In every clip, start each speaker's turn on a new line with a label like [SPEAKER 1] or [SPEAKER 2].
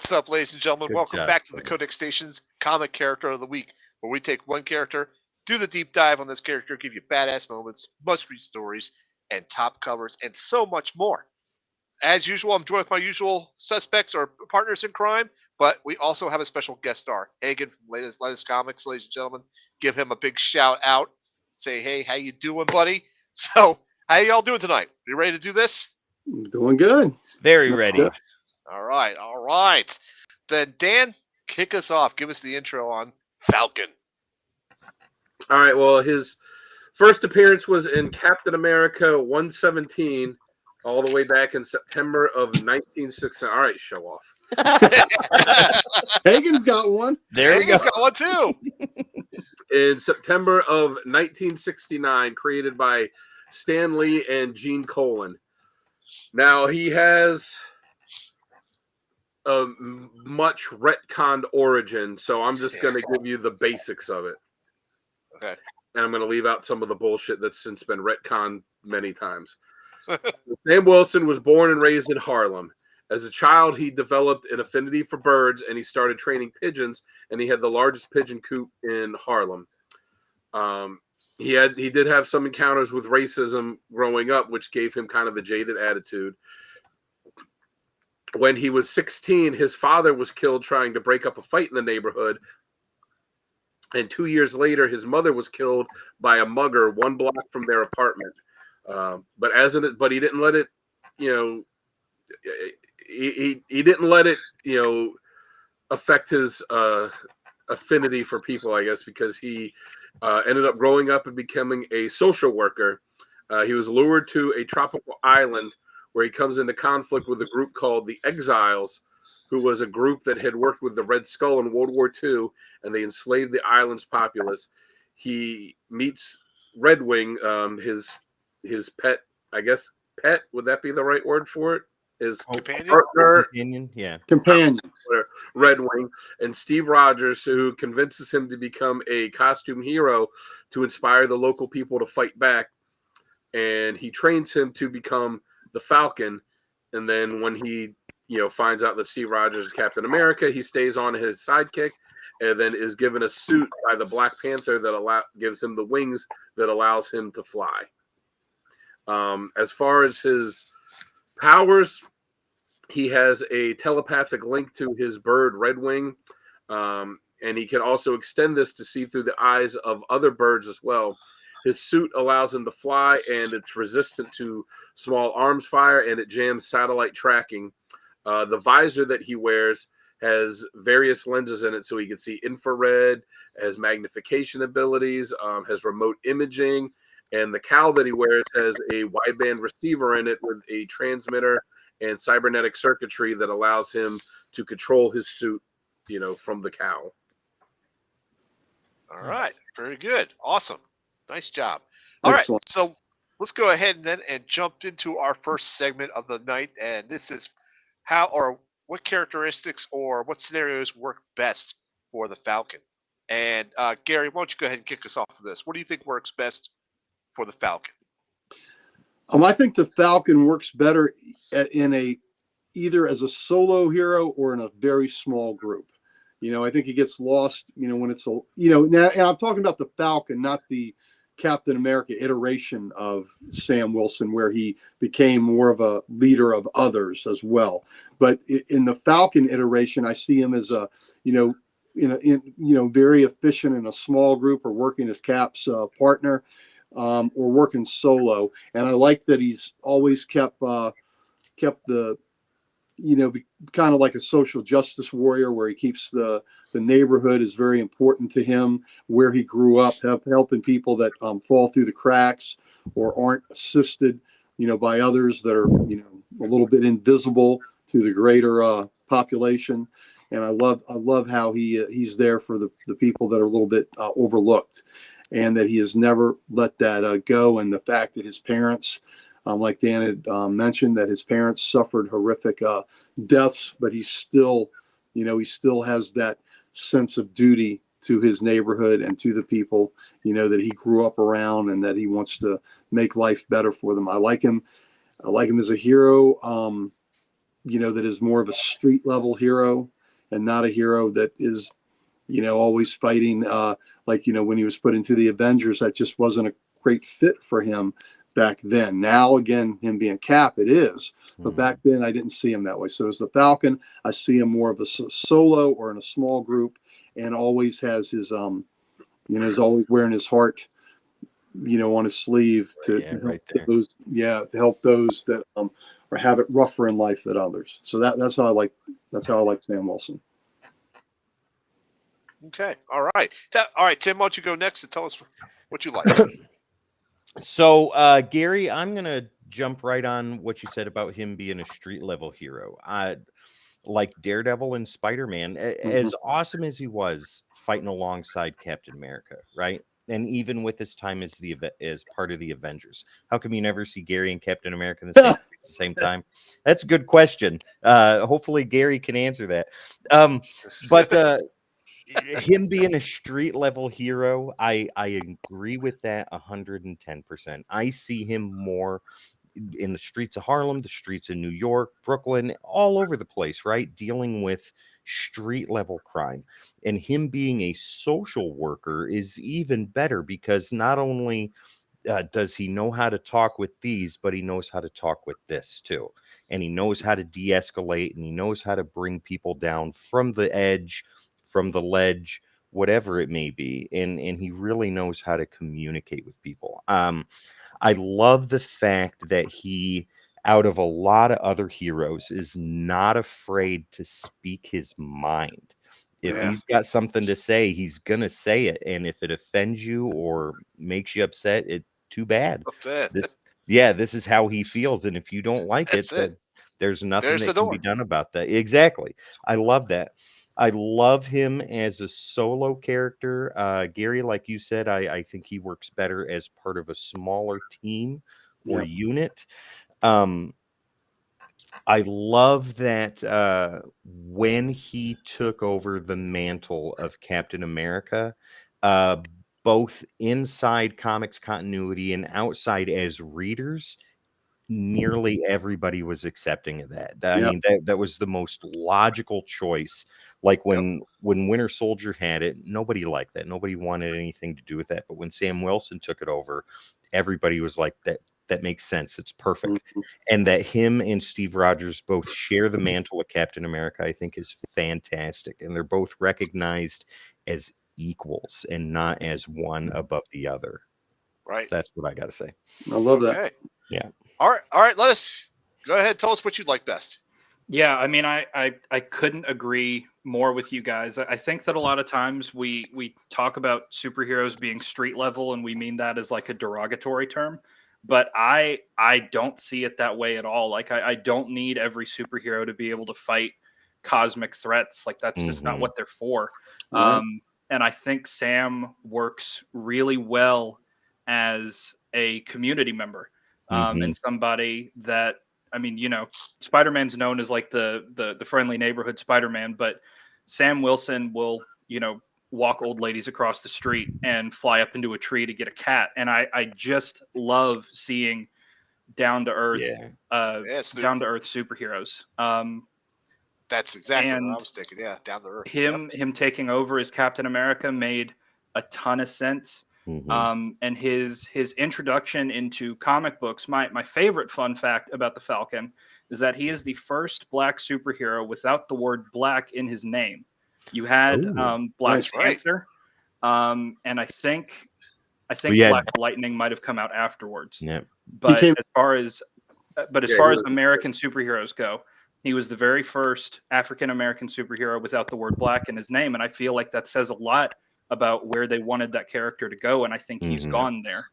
[SPEAKER 1] What's up, ladies and gentlemen?
[SPEAKER 2] Good
[SPEAKER 1] Welcome
[SPEAKER 2] job,
[SPEAKER 1] back to the
[SPEAKER 2] Simon.
[SPEAKER 1] Codex Station's Comic Character of the Week, where we take one character, do the deep dive on this character, give you badass moments, must-read stories, and top covers, and so much more. As usual, I'm joined with my usual suspects or partners in crime, but we also have a special guest star, Hagen from Latest Comics, ladies and gentlemen. Give him a big shout out. Say, hey, how you doing, buddy? So, how y'all doing tonight? You ready to do this?
[SPEAKER 3] Doing good.
[SPEAKER 2] Very ready.
[SPEAKER 3] Good.
[SPEAKER 1] All right. Then Dan, kick us off. Give us the intro on Falcon.
[SPEAKER 3] All right. Well, his first appearance was in Captain America 117, all the way back in September of 1960. All right, show off.
[SPEAKER 4] Hagen's got one.
[SPEAKER 2] There we go.
[SPEAKER 1] Hagen's got one too.
[SPEAKER 3] In September of 1969, created by Stan Lee and Gene Colan. Now, he has a much retconned origin, so I'm just going to give you the basics of it.
[SPEAKER 1] Okay.
[SPEAKER 3] And I'm going to leave out some of the bullshit that's since been retconned many times. Sam Wilson was born and raised in Harlem. As a child, he developed an affinity for birds, and he started training pigeons, and he had the largest pigeon coop in Harlem. He did have some encounters with racism growing up, which gave him kind of a jaded attitude. When he was 16, his father was killed trying to break up a fight in the neighborhood. And 2 years later, his mother was killed by a mugger 1 block from their apartment. But he didn't let it, he didn't let it, affect his affinity for people, I guess, because he ended up growing up and becoming a social worker. He was lured to a tropical island where he comes into conflict with a group called the Exiles, who was a group that had worked with the Red Skull in World War II, and they enslaved the island's populace. He meets Redwing, his pet, I guess, would that be the right word for it? His
[SPEAKER 1] Companion?
[SPEAKER 3] partner,
[SPEAKER 2] Opinion, yeah.
[SPEAKER 4] Companion.
[SPEAKER 3] Redwing, and Steve Rogers, who convinces him to become a costume hero to inspire the local people to fight back. And he trains him to become the Falcon. And then when he finds out that Steve Rogers is Captain America, he stays on his sidekick and then is given a suit by the Black Panther that gives him the wings that allows him to fly. As far as his powers, he has a telepathic link to his bird Redwing, and he can also extend this to see through the eyes of other birds as well. His suit allows him to fly, and it's resistant to small arms fire, and it jams satellite tracking. The visor that he wears has various lenses in it, so he can see infrared, has magnification abilities, has remote imaging, and the cowl that he wears has a wideband receiver in it with a transmitter and cybernetic circuitry that allows him to control his suit, from the cowl.
[SPEAKER 1] All right. Very good. Awesome. Nice job. All
[SPEAKER 4] Excellent.
[SPEAKER 1] right. So let's go ahead and jump into our first segment of the night. And this is how or what characteristics or what scenarios work best for the Falcon. And Gary, why don't you go ahead and kick us off with this? What do you think works best for the Falcon?
[SPEAKER 4] I think the Falcon works better either as a solo hero or in a very small group. I think he gets lost, when it's now, and I'm talking about the Falcon, not the Captain America iteration of Sam Wilson, where he became more of a leader of others as well. But in the Falcon iteration, I see him as a, very efficient in a small group or working as Cap's partner. Or working solo, and I like that he's always kept the kind of like a social justice warrior, where he keeps the neighborhood is very important to him, where he grew up, helping people that fall through the cracks or aren't assisted, by others that are a little bit invisible to the greater population. And I love how he's there for the people that are a little bit overlooked. And that he has never let that go. And the fact that his parents, like Dan had mentioned, that his parents suffered horrific deaths, but he still has that sense of duty to his neighborhood and to the people, that he grew up around, and that he wants to make life better for them. I like him as a hero, that is more of a street level hero. and not a hero that is, always fighting. Like, when he was put into the Avengers, that just wasn't a great fit for him back then. Now, again, him being Cap, it is. But back then, I didn't see him that way. So as the Falcon, I see him more of a solo or in a small group, and always has his, is always wearing his heart, on his sleeve to help those that or have it rougher in life than others. So that's how I like Sam Wilson.
[SPEAKER 1] Okay, all right, Tim, why don't you go next and tell us what you like?
[SPEAKER 2] So, Gary, I'm gonna jump right on what you said about him being a street level hero. Like Daredevil and Spider-Man, as awesome as he was fighting alongside Captain America, right? And even with his time as part of the Avengers, how come you never see Gary and Captain America at the same time? That's a good question. Hopefully Gary can answer that. But him being a street level hero, I agree with that 110%. I see him more in the streets of Harlem, the streets of New York, Brooklyn, all over the place, right? Dealing with street level crime. And him being a social worker is even better, because not only does he know how to talk with these, but he knows how to talk with this too. And he knows how to de-escalate, and he knows how to bring people down from the edge, from the ledge, whatever it may be. And he really knows how to communicate with people. I love the fact that he, out of a lot of other heroes, is not afraid to speak his mind. If he's got something to say, he's going to say it. And if it offends you or makes you upset, too bad. This is how he feels. And if you don't like it, there's nothing that can be done about that. Exactly. I love that. I love him as a solo character. Gary, like you said, I think he works better as part of a smaller team or unit. I love that when he took over the mantle of Captain America, both inside comics continuity and outside as readers, nearly everybody was accepting of that. I mean, that was the most logical choice. Like when Winter Soldier had it, nobody liked that. Nobody wanted anything to do with that. But when Sam Wilson took it over, everybody was like, that makes sense. It's perfect. And that him and Steve Rogers both share the mantle of Captain America, I think, is fantastic. And they're both recognized as equals and not as one above the other.
[SPEAKER 1] Right.
[SPEAKER 2] That's what I got to say.
[SPEAKER 4] I love that.
[SPEAKER 2] Yeah.
[SPEAKER 1] All right. Let us go ahead. Tell us what you'd like best.
[SPEAKER 5] Yeah, I mean, I couldn't agree more with you guys. I think that a lot of times we talk about superheroes being street level, and we mean that as like a derogatory term. But I don't see it that way at all. Like, I don't need every superhero to be able to fight cosmic threats. Like, that's just not what they're for. And I think Sam works really well as a community member, and somebody that, I mean, Spider-Man's known as like the friendly neighborhood Spider-Man, but Sam Wilson will, walk old ladies across the street and fly up into a tree to get a cat. And I just love seeing down to earth superheroes.
[SPEAKER 1] That's exactly what I was thinking. Yeah, down to earth.
[SPEAKER 5] Him taking over as Captain America made a ton of sense. And his introduction into comic books, my favorite fun fact about the Falcon is that he is the first black superhero without the word black in his name. You had Black Panther, and I think Black Lightning might have come out afterwards. But as far as American superheroes go, he was the very first African American superhero without the word black in his name, and I feel like that says a lot about where they wanted that character to go, and I think he's gone there.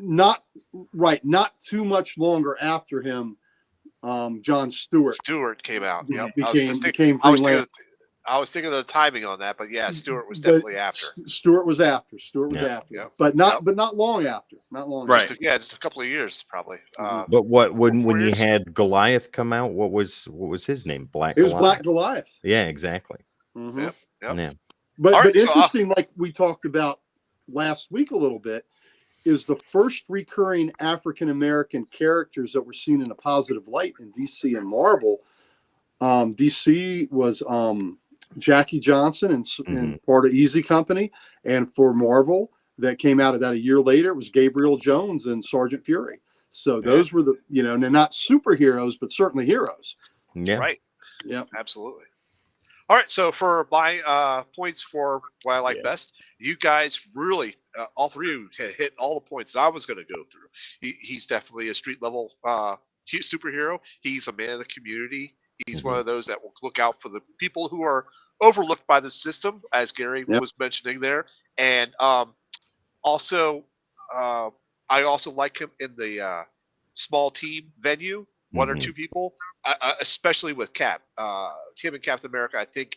[SPEAKER 4] Not too much longer after him. John Stewart
[SPEAKER 1] came out. I was thinking of the timing on that, but Stewart was definitely after.
[SPEAKER 4] Stewart was after. But not long after.
[SPEAKER 1] Right. Just a couple of years probably.
[SPEAKER 2] But when you had Goliath come out, what was his name?
[SPEAKER 4] It was Black Goliath.
[SPEAKER 2] Yeah, exactly.
[SPEAKER 4] Yeah. But interesting, like we talked about last week a little bit, is the first recurring African American characters that were seen in a positive light in DC and Marvel. DC was Jackie Johnson and part of Easy Company, and for Marvel, that came out of that a year later, it was Gabriel Jones and Sergeant Fury. So those were the, and they're not superheroes, but certainly heroes.
[SPEAKER 2] Yeah.
[SPEAKER 1] Right.
[SPEAKER 4] Yeah.
[SPEAKER 1] Absolutely. All right. So for my points for what I like best, you guys really, all three of you hit all the points that I was going to go through. He's definitely a street level superhero. He's a man of the community. He's one of those that will look out for the people who are overlooked by the system, as Gary was mentioning there. And also, I also like him in the small team venue, one or two people, especially with Cap. Him and Captain America, I think,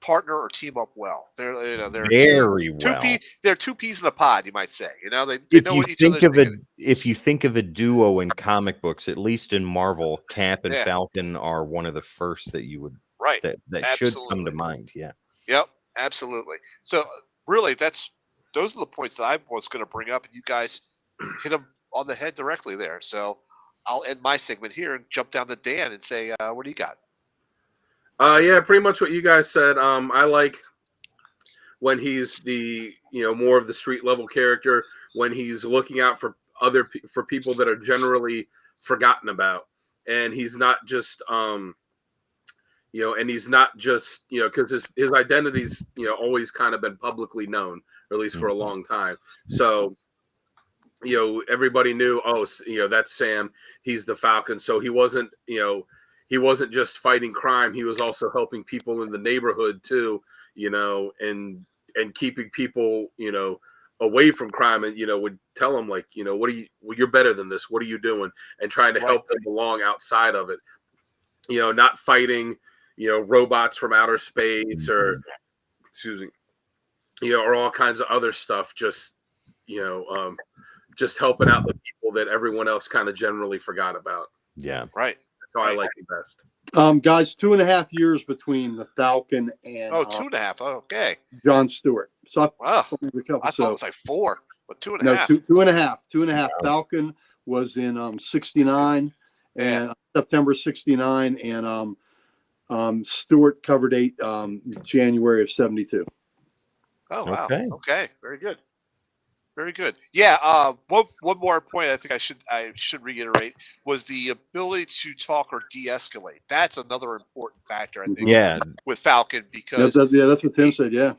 [SPEAKER 1] partner or team up well. They're
[SPEAKER 2] very well.
[SPEAKER 1] They're two peas in a pod, you might say. They know what each other's thinking.
[SPEAKER 2] If you think of a duo in comic books, at least in Marvel, Cap and Falcon are one of the first that you would that should come to mind. Yeah.
[SPEAKER 1] Yep. Absolutely. So really, those are the points that I was going to bring up, and you guys hit them on the head directly there. So I'll end my segment here and jump down to Dan and say, what do you got?
[SPEAKER 3] Yeah, pretty much what you guys said. I like when he's the more of the street level character, when he's looking out for for people that are generally forgotten about, and he's not just and he's not just because his identity's always kind of been publicly known, or at least for a long time. So everybody knew, that's Sam. He's the Falcon. So he wasn't just fighting crime. He was also helping people in the neighborhood too, and keeping people, away from crime, and, would tell them like, you're better than this. What are you doing? And trying to help them along outside of it, not fighting, robots from outer space or, or all kinds of other stuff. Just helping out the people that everyone else kind of generally forgot about.
[SPEAKER 2] Yeah.
[SPEAKER 1] Right.
[SPEAKER 3] So I like it best.
[SPEAKER 4] Guys, 2.5 years between the Falcon and
[SPEAKER 1] 2.5. Okay.
[SPEAKER 4] John Stewart. So
[SPEAKER 1] I thought it was like 4, but 2.5.
[SPEAKER 4] No, 2.5. 2.5. Falcon was in 69 and September 69, and Stewart covered 8 January of 72.
[SPEAKER 1] Oh wow. Okay. Very good. Very good. Yeah. One more point I think I should reiterate was the ability to talk or de-escalate. That's another important factor, I think.
[SPEAKER 2] Yeah.
[SPEAKER 1] With Falcon, because
[SPEAKER 4] that's what Tim said. Yeah.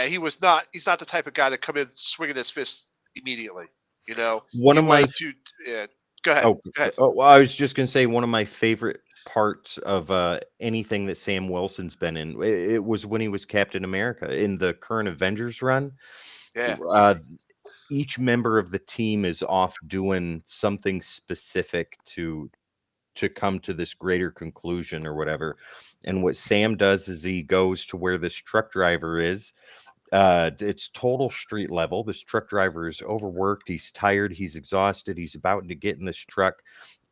[SPEAKER 1] He's not the type of guy that come in swinging his fist immediately.
[SPEAKER 2] One of my
[SPEAKER 1] go ahead.
[SPEAKER 2] Go ahead. Well, I was just gonna say one of my favorite parts of anything that Sam Wilson's been in. It was when he was Captain America in the current Avengers run.
[SPEAKER 1] Yeah.
[SPEAKER 2] Each member of the team is off doing something specific to come to this greater conclusion or whatever. And what Sam does is he goes to where this truck driver is. It's total street level. This truck driver is overworked. He's tired. He's exhausted. He's about to get in this truck.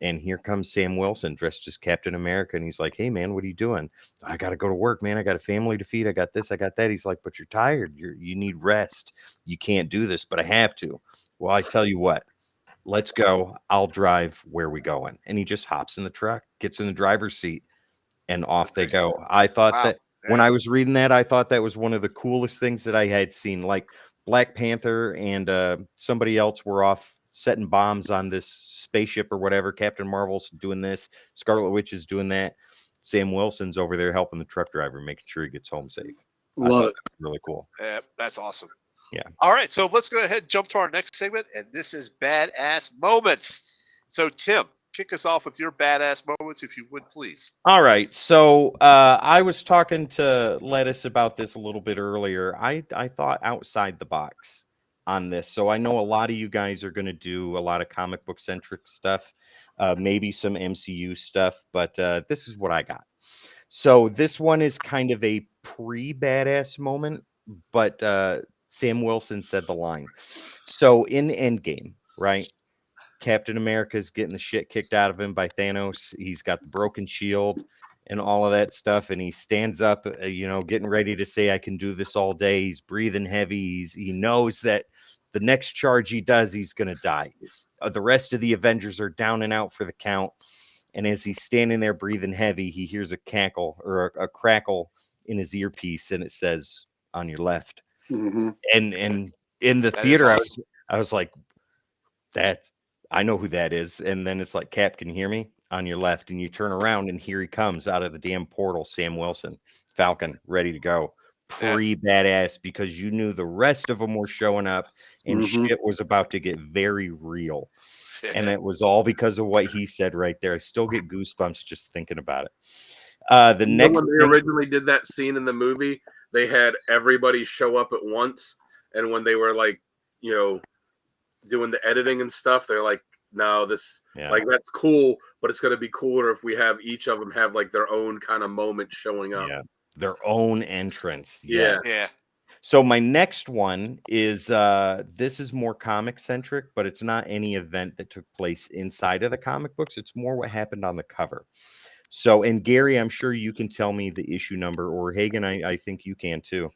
[SPEAKER 2] And here comes Sam Wilson dressed as Captain America. And he's like, hey, man, what are you doing? I got to go to work, man. I got a family to feed. I got this. I got that. He's like, but you're tired. You need rest. You can't do this, but I have to. Well, I tell you what, let's go. I'll drive. Where are we going? And he just hops in the truck, gets in the driver's seat, and off they go. I thought that when I was reading that, I thought that was one of the coolest things that I had seen. Like Black Panther and somebody else were off setting bombs on this spaceship or whatever. Captain Marvel's doing this. Scarlet Witch is doing that. Sam Wilson's over there helping the truck driver, making sure he gets home safe.
[SPEAKER 4] Love it.
[SPEAKER 2] Really cool.
[SPEAKER 1] Yeah, that's awesome.
[SPEAKER 2] Yeah.
[SPEAKER 1] All right, so let's go ahead and jump to our next segment, and this is Badass Moments. So, Tim, kick us off with your badass moments, if you would, please.
[SPEAKER 2] All right. So I was talking to Lettuce about this a little bit earlier. I thought outside the box on this. So I know a lot of you guys are going to do a lot of comic book centric stuff, maybe some MCU stuff, but this is what I got. So this one is kind of a pre-badass moment, but Sam Wilson said the line. So in the Endgame, right? Captain America's getting the shit kicked out of him by Thanos. He's got the broken shield and all of that stuff. And he stands up, getting ready to say, I can do this all day. He's breathing heavy. He knows that The next charge he does, he's going to die. The rest of the Avengers are down and out for the count. And as he's standing there breathing heavy, he hears a cackle or a crackle in his earpiece, and it says, "On your left."
[SPEAKER 4] Mhm.
[SPEAKER 2] And in the
[SPEAKER 1] That is
[SPEAKER 2] theater,
[SPEAKER 1] awesome.
[SPEAKER 2] I was like, I know who that is. And then it's like, Cap, can you hear me? On your left. And you turn around, and here he comes out of the damn portal, Sam Wilson, Falcon, ready to go. Pretty badass, because you knew the rest of them were showing up and
[SPEAKER 4] Mhm.
[SPEAKER 2] shit was about to get very real. And it was all because of what he said right there. I still get goosebumps just thinking about it. The next
[SPEAKER 3] when they originally did that scene in the movie, they had everybody show up at once, and when they were like, doing the editing and stuff, they're like, no, this like that's cool, but it's going to be cooler if we have each of them have like their own kind of moment showing up.
[SPEAKER 2] Yeah, their own entrance.
[SPEAKER 3] Yeah.
[SPEAKER 2] Yes.
[SPEAKER 1] Yeah.
[SPEAKER 2] So my next one is this is more comic centric, but it's not any event that took place inside of the comic books. It's more what happened on the cover. So, and Gary, I'm sure you can tell me the issue number, or Hagen, I think you can too.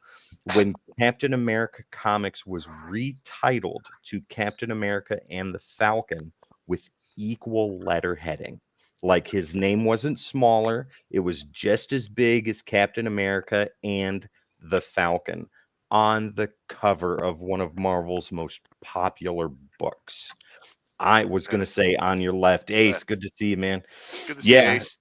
[SPEAKER 2] When Captain America Comics was retitled to Captain America and the Falcon with equal letterheading. Like his name wasn't smaller, it was just as big as Captain America and the Falcon on the cover of one of Marvel's most popular books. I was going to say on your left. Ace, good to see you, man.
[SPEAKER 1] Good to see you, Ace.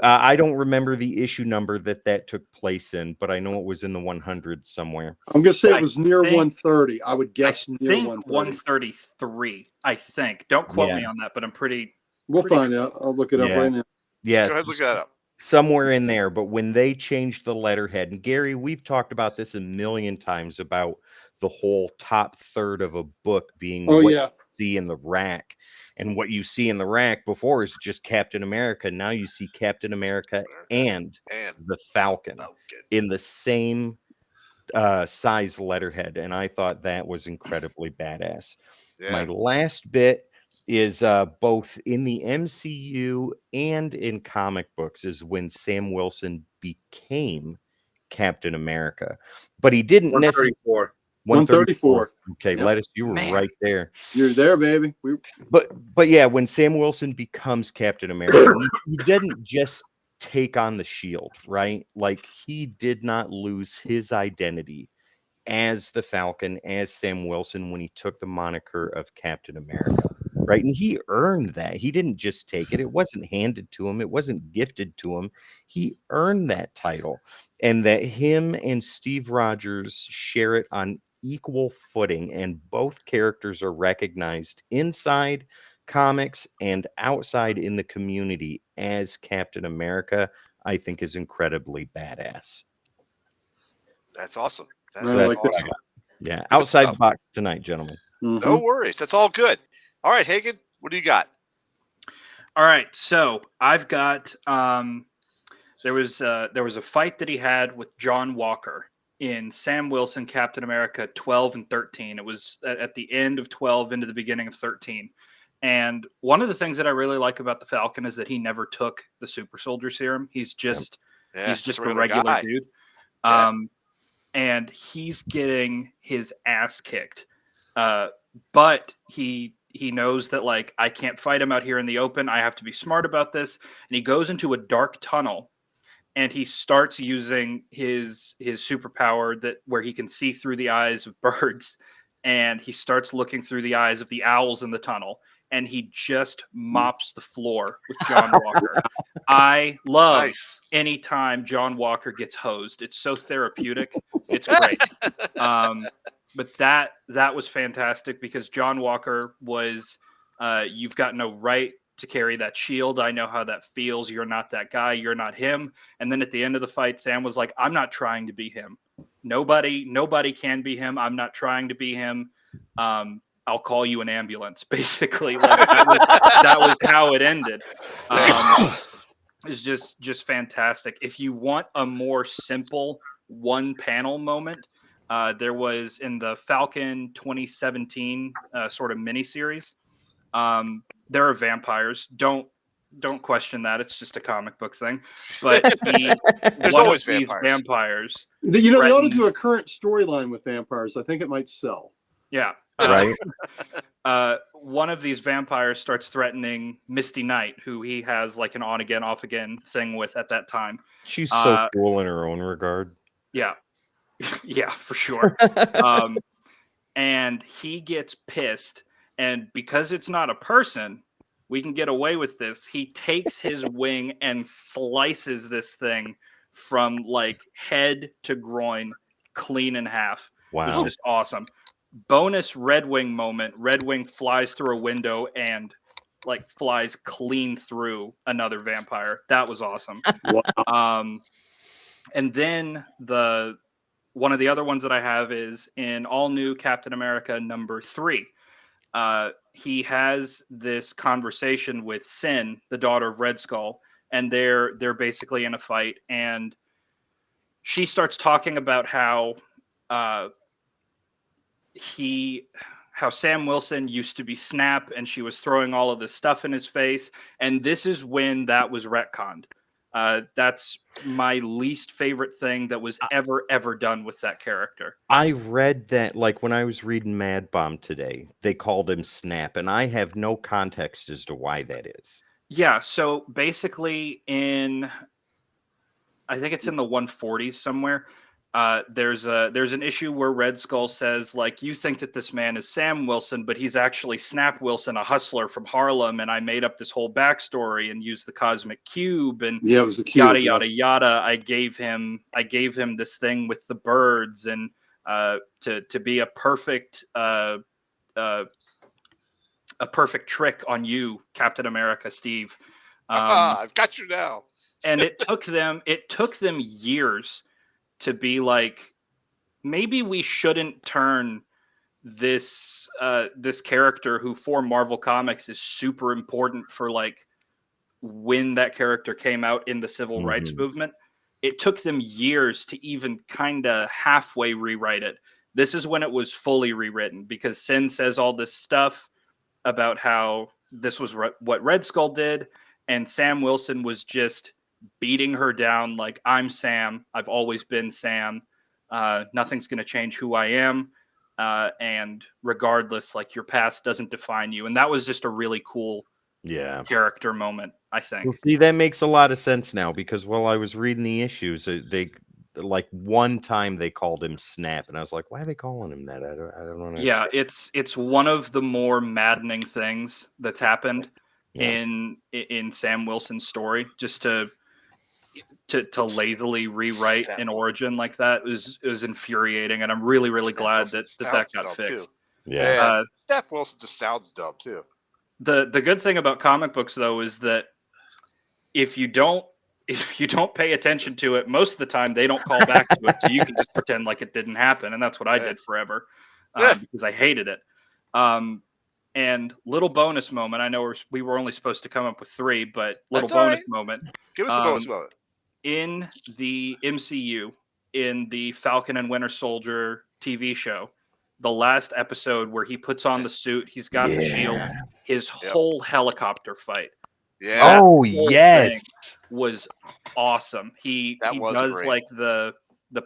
[SPEAKER 2] I don't remember the issue number that took place in, but I know it was in the 100s somewhere.
[SPEAKER 4] I'm going to say it was near 130. I would guess near 130.
[SPEAKER 5] 133, I think. Don't quote me on that, but I'm pretty...
[SPEAKER 4] We'll find out. I'll look it up right now.
[SPEAKER 2] Yeah.
[SPEAKER 1] Go ahead, look that up.
[SPEAKER 2] Somewhere in there, but when they changed the letterhead, and Gary, we've talked about this a million times about the whole top third of a book being you see in the rack. And what you see in the rack before is just Captain America. Now you see Captain America and the Falcon in the same size letterhead. And I thought that was incredibly badass.
[SPEAKER 1] Yeah.
[SPEAKER 2] My last bit is both in the MCU and in comic books is when Sam Wilson became Captain America. But he didn't necessarily...
[SPEAKER 4] 134.
[SPEAKER 2] Okay, Lettuce, you were right there.
[SPEAKER 4] You're there, baby.
[SPEAKER 2] But yeah, when Sam Wilson becomes Captain America, he didn't just take on the shield, right? Like he did not lose his identity as the Falcon, as Sam Wilson, when he took the moniker of Captain America, right? And he earned that. He didn't just take it. It wasn't handed to him. It wasn't gifted to him. He earned that title. And that him and Steve Rogers share it on equal footing, and both characters are recognized inside comics and outside in the community as Captain America, I think is incredibly badass.
[SPEAKER 1] That's awesome. That's
[SPEAKER 4] like
[SPEAKER 1] awesome.
[SPEAKER 2] Yeah, outside the box tonight, gentlemen.
[SPEAKER 1] No worries. That's all good. All right, Hagen, what do you got?
[SPEAKER 5] All right, so I've got there was a fight that he had with John Walker in Sam Wilson Captain America 12 and 13. It was at the end of 12 into the beginning of 13. And one of the things that I really like about the Falcon is that he never took the super soldier serum. He's just a regular dude. And he's getting his ass kicked. But he knows that, like, I can't fight him out here in the open. I have to be smart about this. And he goes into a dark tunnel and he starts using his superpower where he can see through the eyes of birds. And he starts looking through the eyes of the owls in the tunnel. And he just mops the floor with John Walker. I love any time John Walker gets hosed. It's so therapeutic. It's great. But that was fantastic because John Walker was, you've got no right to carry that shield. I know how that feels. You're not that guy. You're not him. And then at the end of the fight, Sam was like, I'm not trying to be him. Nobody can be him. I'm not trying to be him. I'll call you an ambulance, basically. Like that was how it ended. It's just fantastic. If you want a more simple one panel moment, there was in the Falcon 2017 sort of miniseries. There are vampires. Don't question that. It's just a comic book thing. But
[SPEAKER 1] there's always vampires.
[SPEAKER 4] You know, they ought to do a current storyline with vampires. I think it might sell.
[SPEAKER 5] Yeah.
[SPEAKER 2] Right?
[SPEAKER 5] One of these vampires starts threatening Misty Knight, who he has like an on again, off again thing with at that time.
[SPEAKER 2] She's so cool in her own regard.
[SPEAKER 5] Yeah. Yeah, for sure. And he gets pissed. And because it's not a person, we can get away with this. He takes his wing and slices this thing from like head to groin clean in half. It was
[SPEAKER 2] Wow.
[SPEAKER 5] just awesome. Bonus Red Wing moment. Red Wing flies through a window and like flies clean through another vampire. That was awesome.
[SPEAKER 4] Wow.
[SPEAKER 5] And then one of the other ones that I have is in all new Captain America #3. He has this conversation with Sin, the daughter of Red Skull, and they're basically in a fight. And she starts talking about how Sam Wilson used to be Snap, and she was throwing all of this stuff in his face. And this is when that was retconned. That's my least favorite thing that was ever done with that character.
[SPEAKER 2] I read that, like, when I was reading Mad Bomb today, they called him Snap, and I have no context as to why that is.
[SPEAKER 5] Yeah, so basically I think it's in the 140s somewhere. There's an issue where Red Skull says, like, you think that this man is Sam Wilson, but he's actually Snap Wilson, a hustler from Harlem, and I made up this whole backstory and used the cosmic cube and
[SPEAKER 4] Yeah, it was a cube.
[SPEAKER 5] yada yada yada. I gave him this thing with the birds and to be a perfect trick on you, Captain America, Steve.
[SPEAKER 1] I've got you now.
[SPEAKER 5] And it took them years to be like, maybe we shouldn't turn this character who for Marvel Comics is super important for like when that character came out in the civil rights movement. It took them years to even kind of halfway rewrite it. This is when it was fully rewritten because Sin says all this stuff about how this was what Red Skull did, and Sam Wilson was just beating her down like, I'm Sam. I've always been Sam. Nothing's going to change who I am. And regardless, like, your past doesn't define you. And that was just a really cool character moment, I think.
[SPEAKER 2] Well, see, that makes a lot of sense now because while I was reading the issues, they like one time they called him Snap, and I was like, why are they calling him that? I don't know.
[SPEAKER 5] Yeah, it's one of the more maddening things that's happened in Sam Wilson's story. Just to lazily rewrite an origin like that was infuriating, and I'm really glad that got fixed.
[SPEAKER 2] Too. Yeah,
[SPEAKER 1] Snap Wilson just sounds dumb too.
[SPEAKER 5] The good thing about comic books though is that if you don't pay attention to it, most of the time they don't call back to it, so you can just pretend like it didn't happen, and that's what I did forever because I hated it. And little bonus moment. I know we were only supposed to come up with 3, but little bonus moment.
[SPEAKER 1] Give us the bonus moment.
[SPEAKER 5] In the MCU, in the Falcon and Winter Soldier TV show, the last episode where he puts on the suit, he's got the shield, his whole helicopter fight.
[SPEAKER 1] Yeah.
[SPEAKER 2] Oh yes,
[SPEAKER 5] was awesome. He does
[SPEAKER 1] great.
[SPEAKER 5] like the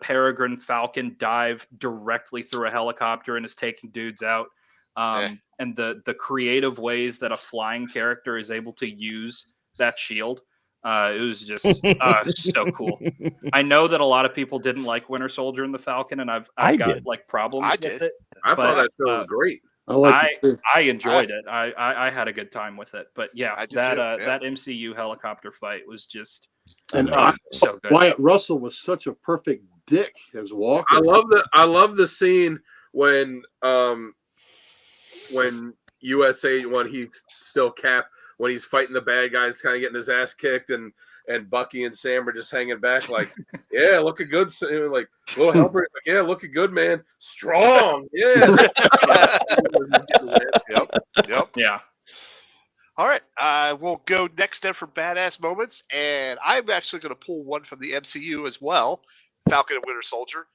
[SPEAKER 5] Peregrine Falcon dive directly through a helicopter and is taking dudes out. And the creative ways that a flying character is able to use that shield. It was just so cool. I know that a lot of people didn't like Winter Soldier and the Falcon, and I've got like problems with it.
[SPEAKER 3] I thought that show was great.
[SPEAKER 5] I enjoyed it. I had a good time with it. But yeah, that MCU helicopter fight was just so good.
[SPEAKER 4] Wyatt Russell was such a perfect dick as Walker.
[SPEAKER 3] I love the scene when USA, when he's still Cap, when he's fighting the bad guys, kind of getting his ass kicked, and Bucky and Sam are just hanging back, like, yeah, looking good. Like, little helper, like, yeah, looking good, man. Strong, yeah.
[SPEAKER 1] Yep.
[SPEAKER 5] Yeah.
[SPEAKER 1] All right, we'll go next then for badass moments, and I'm actually going to pull one from the MCU as well, Falcon and Winter Soldier.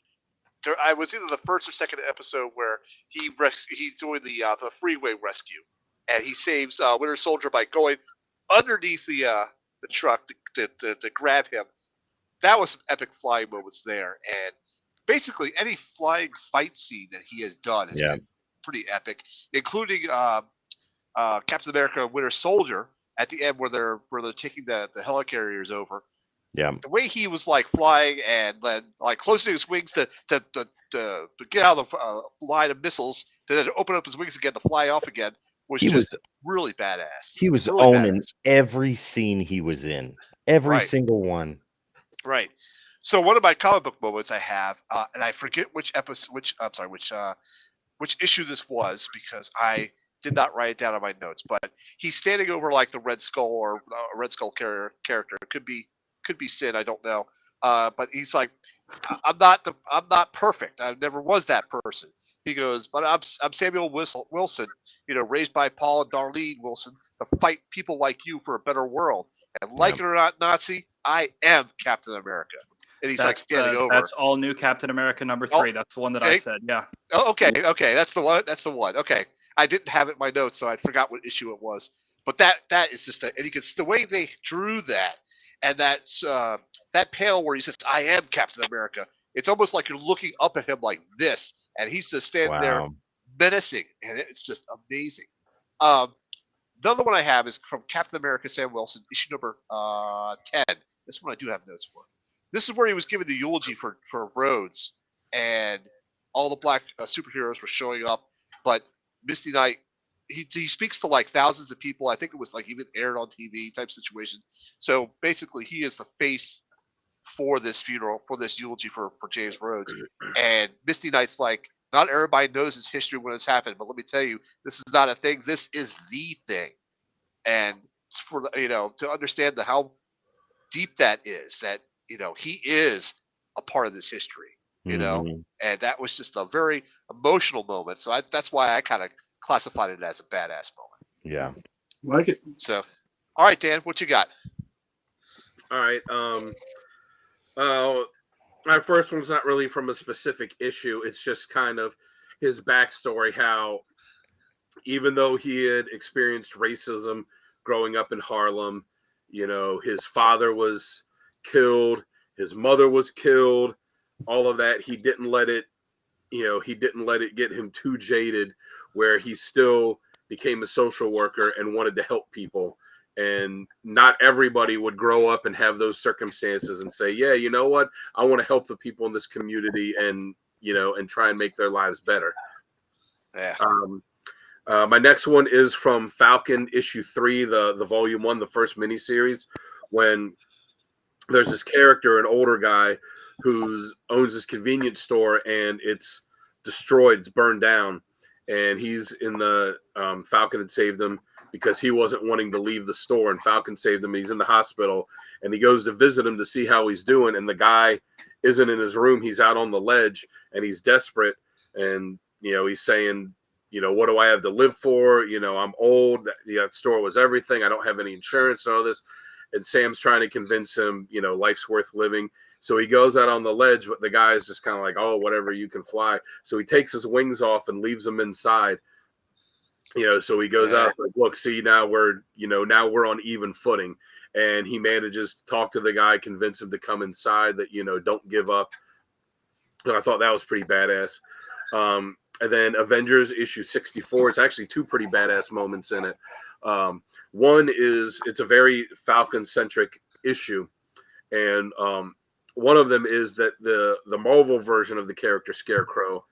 [SPEAKER 1] I was either the first or second episode where he's doing the freeway rescue, and he saves Winter Soldier by going underneath the truck to grab him. That was some epic flying moments there, and basically any flying fight scene that he has done has been pretty epic, including Captain America: Winter Soldier at the end where they're taking the helicarriers over.
[SPEAKER 2] Yeah.
[SPEAKER 1] The way he was like flying and then like closing his wings to get out of the line of missiles, to then open up his wings again to fly off again was really badass.
[SPEAKER 2] He was
[SPEAKER 1] really
[SPEAKER 2] owning
[SPEAKER 1] badass.
[SPEAKER 2] every scene he was in, every single one.
[SPEAKER 1] Right. So one of my comic book moments I have, and I forget which issue this was because I did not write it down on my notes. But he's standing over like the Red Skull or Red Skull character. It could be Sid. I don't know. But he's like, I'm not perfect. I never was that person. He goes, but I'm Samuel Wilson. Raised by Paul and Darlene Wilson to fight people like you for a better world. And like it or not, Nazi, I am Captain America. And he's like standing over.
[SPEAKER 5] That's all new Captain America number 3. That's the one that I said. Yeah.
[SPEAKER 1] Oh, okay. That's the one. Okay. I didn't have it in my notes, so I forgot what issue it was. But that is just and you can the way they drew that, and that panel where he says, "I am Captain America." It's almost like you're looking up at him like this, and he's just standing there menacing, and it's just amazing. The other one I have is from Captain America: Sam Wilson, issue number 10. This one I do have notes for. This is where he was giving the eulogy for Rhodes, and all the black superheroes were showing up, but Misty Knight, he speaks to like thousands of people. I think it was like even aired on TV type situation. So basically, he is the face for this funeral, for this eulogy for James Rhodes. And Misty Knight's like, not everybody knows his history when it's happened, but let me tell you, this is not a thing. This is the thing. And for to understand how deep that is, that he is a part of this history. And that was just a very emotional moment. So that's why I kind of classified it as a badass moment.
[SPEAKER 2] Yeah.
[SPEAKER 4] Like it.
[SPEAKER 1] So, all right, Dan, what you got?
[SPEAKER 3] All right. My first one's not really from a specific issue. It's just kind of his backstory, how even though he had experienced racism growing up in Harlem, his father was killed, his mother was killed, all of that, he didn't let it get him too jaded, where he still became a social worker and wanted to help people. And not everybody would grow up and have those circumstances and say, yeah, you know what, I want to help the people in this community and try and make their lives better.
[SPEAKER 1] Yeah.
[SPEAKER 3] My next one is from Falcon issue 3, the volume 1, the first miniseries, when there's this character, an older guy who owns this convenience store, and it's destroyed, it's burned down, and he's in the Falcon had saved him because he wasn't wanting to leave the store, and Falcon saved him. He's in the hospital, and he goes to visit him to see how he's doing, and the guy isn't in his room. He's out on the ledge, and he's desperate, and he's saying, what do I have to live for? I'm old. That store was everything. I don't have any insurance and all this. And Sam's trying to convince him, life's worth living. So he goes out on the ledge, but the guy is just kind of like, oh, whatever, you can fly. So he takes his wings off and leaves them inside. So he goes out like, look, see, now we're on even footing. And he manages to talk to the guy, convince him to come inside, that, don't give up. And I thought that was pretty badass. And then Avengers issue 64, it's actually 2 pretty badass moments in it. One is, it's a very Falcon-centric issue. And one of them is that the Marvel version of the character Scarecrow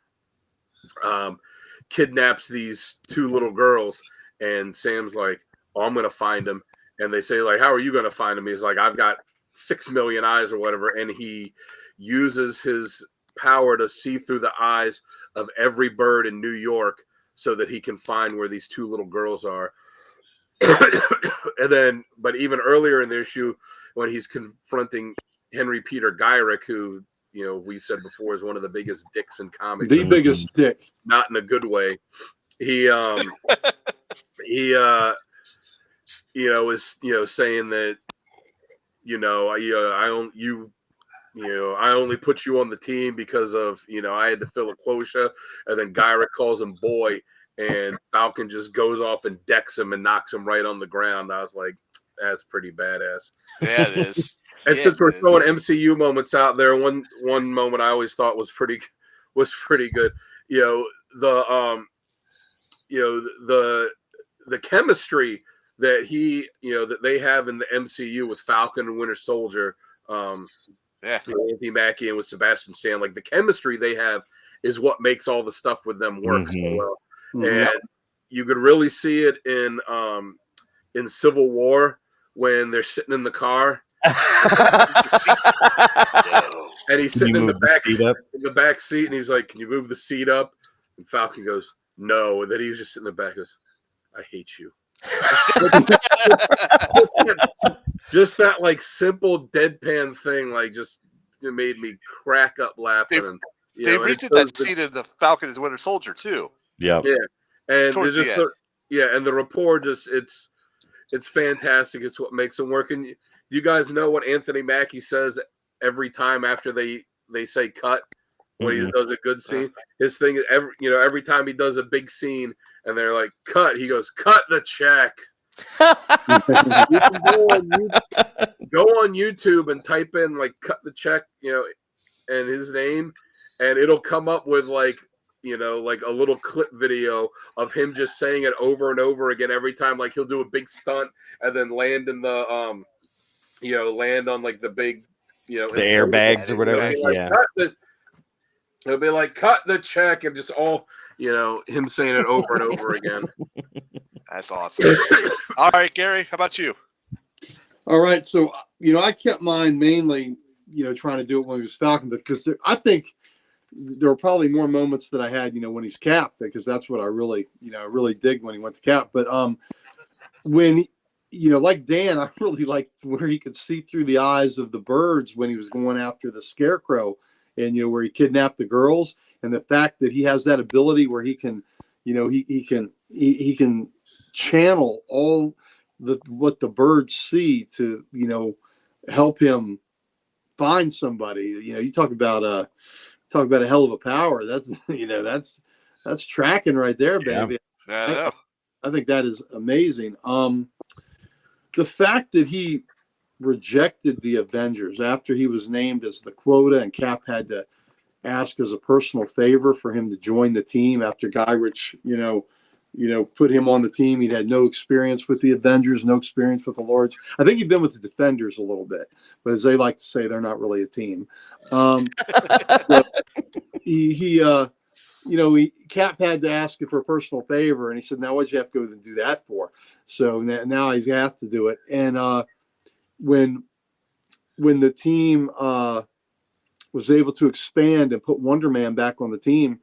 [SPEAKER 3] kidnaps these 2 little girls, and Sam's like, oh, I'm going to find them. And they say, like, how are you going to find them? He's like, I've got 6 million eyes or whatever. And he uses his power to see through the eyes of every bird in New York so that he can find where these 2 little girls are. And then, but even earlier in the issue, when he's confronting Henry Peter Gyrick, who, we said before is one of the biggest dicks in comics.
[SPEAKER 4] The biggest dick. Not
[SPEAKER 3] in a good way. He is, saying that, I only put you on the team because of, I had to fill a quota. And then Gyrick calls him boy, and Falcon just goes off and decks him and knocks him right on the ground. I was like, that's pretty badass.
[SPEAKER 1] Yeah, it is.
[SPEAKER 3] And since we're throwing MCU moments out there, one moment I always thought was pretty good. the chemistry that that they have in the MCU with Falcon and Winter Soldier, Anthony Mackie and with Sebastian Stan, like the chemistry they have is what makes all the stuff with them work so well. And you could really see it in Civil War when they're sitting in the car. And he's sitting in the back seat, and he's like, "Can you move the seat up?" And Falcon goes, "No." And then he's just sitting in the back, and goes, "I hate you." Just that like simple deadpan thing, like just it made me crack up laughing.
[SPEAKER 1] They redid that scene in the Falcon as Winter Soldier too.
[SPEAKER 3] And there's just and the rapport it's fantastic. It's what makes them work. And you guys know what Anthony Mackie says every time after they say cut when he does a good scene. His thing is every time he does a big scene and they're like cut, he goes, "Cut the check." You can go on YouTube and type in like "cut the check," and his name, and it'll come up with like a little clip video of him just saying it over and over again every time. Like he'll do a big stunt and then land in the land on like the big the
[SPEAKER 2] airbags or whatever.
[SPEAKER 3] It'll be like "cut the check," and just all him saying it over and over again.
[SPEAKER 1] That's awesome. All right, Gary, how about you?
[SPEAKER 4] All right, so I kept mine mainly trying to do it when he was Falcon, because I think there were probably more moments that I had when he's Cap, because that's what I really dig when he went to Cap. But when like Dan, I really liked where he could see through the eyes of the birds when he was going after the Scarecrow, and where he kidnapped the girls, and the fact that he has that ability where he can he can channel all what the birds see to help him find somebody. You talk about a hell of a power. That's that's tracking right there, baby.
[SPEAKER 1] Yeah.
[SPEAKER 4] I think that is amazing. The fact that he rejected the Avengers after he was named as the quota, and Cap had to ask as a personal favor for him to join the team after Guy Ritchie, put him on the team. He'd had no experience with the Avengers, no experience with the Lords. I think he'd been with the Defenders a little bit, but as they like to say, they're not really a team. Cap had to ask him for a personal favor, and he said, "Now, what'd you have to go and do that for?" So now he's gonna have to do it. And when the team was able to expand and put Wonder Man back on the team,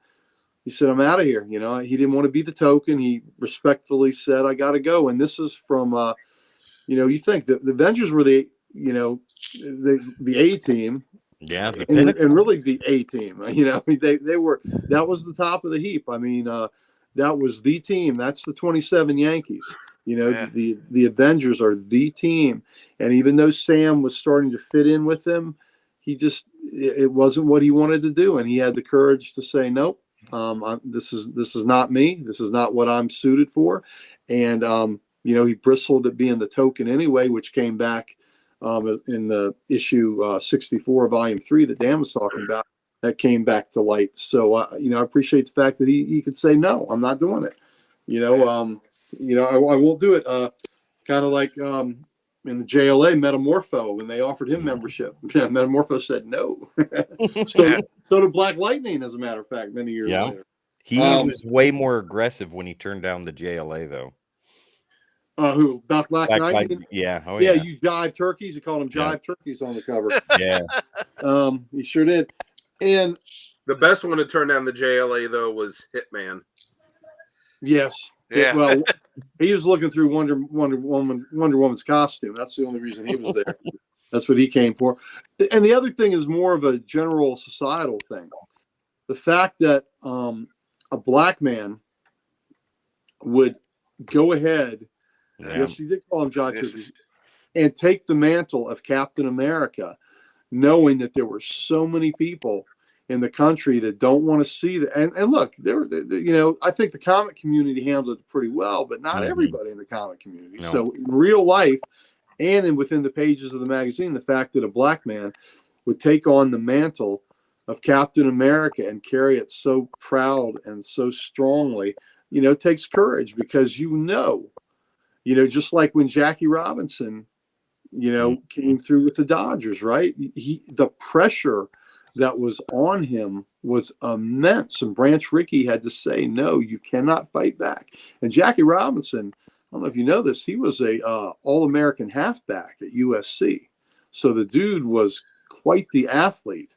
[SPEAKER 4] he said, "I'm out of here." He didn't want to be the token. He respectfully said, "I got to go." And this is from, you think that the Avengers were the A team.
[SPEAKER 2] Yeah.
[SPEAKER 4] And really the A team, they were, that was the top of the heap. I mean, that was the team. That's the 27 Yankees. The Avengers are the team. And even though Sam was starting to fit in with them, it wasn't what he wanted to do. And he had the courage to say, "Nope. This is not me. This is not what I'm suited for." And he bristled at being the token anyway, which came back in the issue 64, volume 3 that Dan was talking about. That came back to light. So I appreciate the fact that he could say, "No, I'm not doing it." I won't do it. Kind of like in the JLA, Metamorpho, when they offered him membership, Metamorpho said no. So did Black Lightning, as a matter of fact, many years later.
[SPEAKER 2] He was way more aggressive when he turned down the JLA, though.
[SPEAKER 4] Who? Black Lightning?
[SPEAKER 2] Yeah. Oh,
[SPEAKER 4] yeah. You jive turkeys. You called them jive turkeys on the cover.
[SPEAKER 2] Yeah.
[SPEAKER 4] He sure did. And
[SPEAKER 3] the best one to turn down the JLA though was Hitman.
[SPEAKER 4] Yes.
[SPEAKER 1] Yeah.
[SPEAKER 4] Well, he was looking through Wonder Woman's costume. That's the only reason he was there. That's what he came for. And the other thing is more of a general societal thing. The fact that a black man would go ahead, yes, he did call him John Turkey, and take the mantle of Captain America, knowing that there were so many people in the country that don't want to see that. And look, I think the comic community handled it pretty well, but not everybody in the comic community. No. So in real life and within the pages of the magazine, the fact that a black man would take on the mantle of Captain America and carry it so proud and so strongly takes courage, because just like when Jackie Robinson, came through with the Dodgers, right? The pressure that was on him was immense, and Branch Rickey had to say, no, you cannot fight back. And Jackie Robinson, I don't know if you know this, he was a All-American halfback at USC. So the dude was quite the athlete,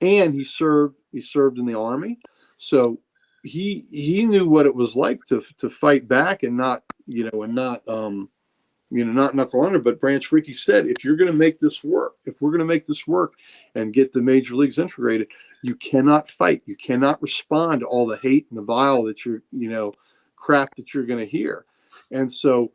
[SPEAKER 4] and he served in the Army. So he knew what it was like to fight back and not not knuckle under. But Branch Rickey said, if you're going to make this work, if we're going to make this work and get the major leagues integrated, you cannot fight. You cannot respond to all the hate and the vile that crap that you're going to hear. And so,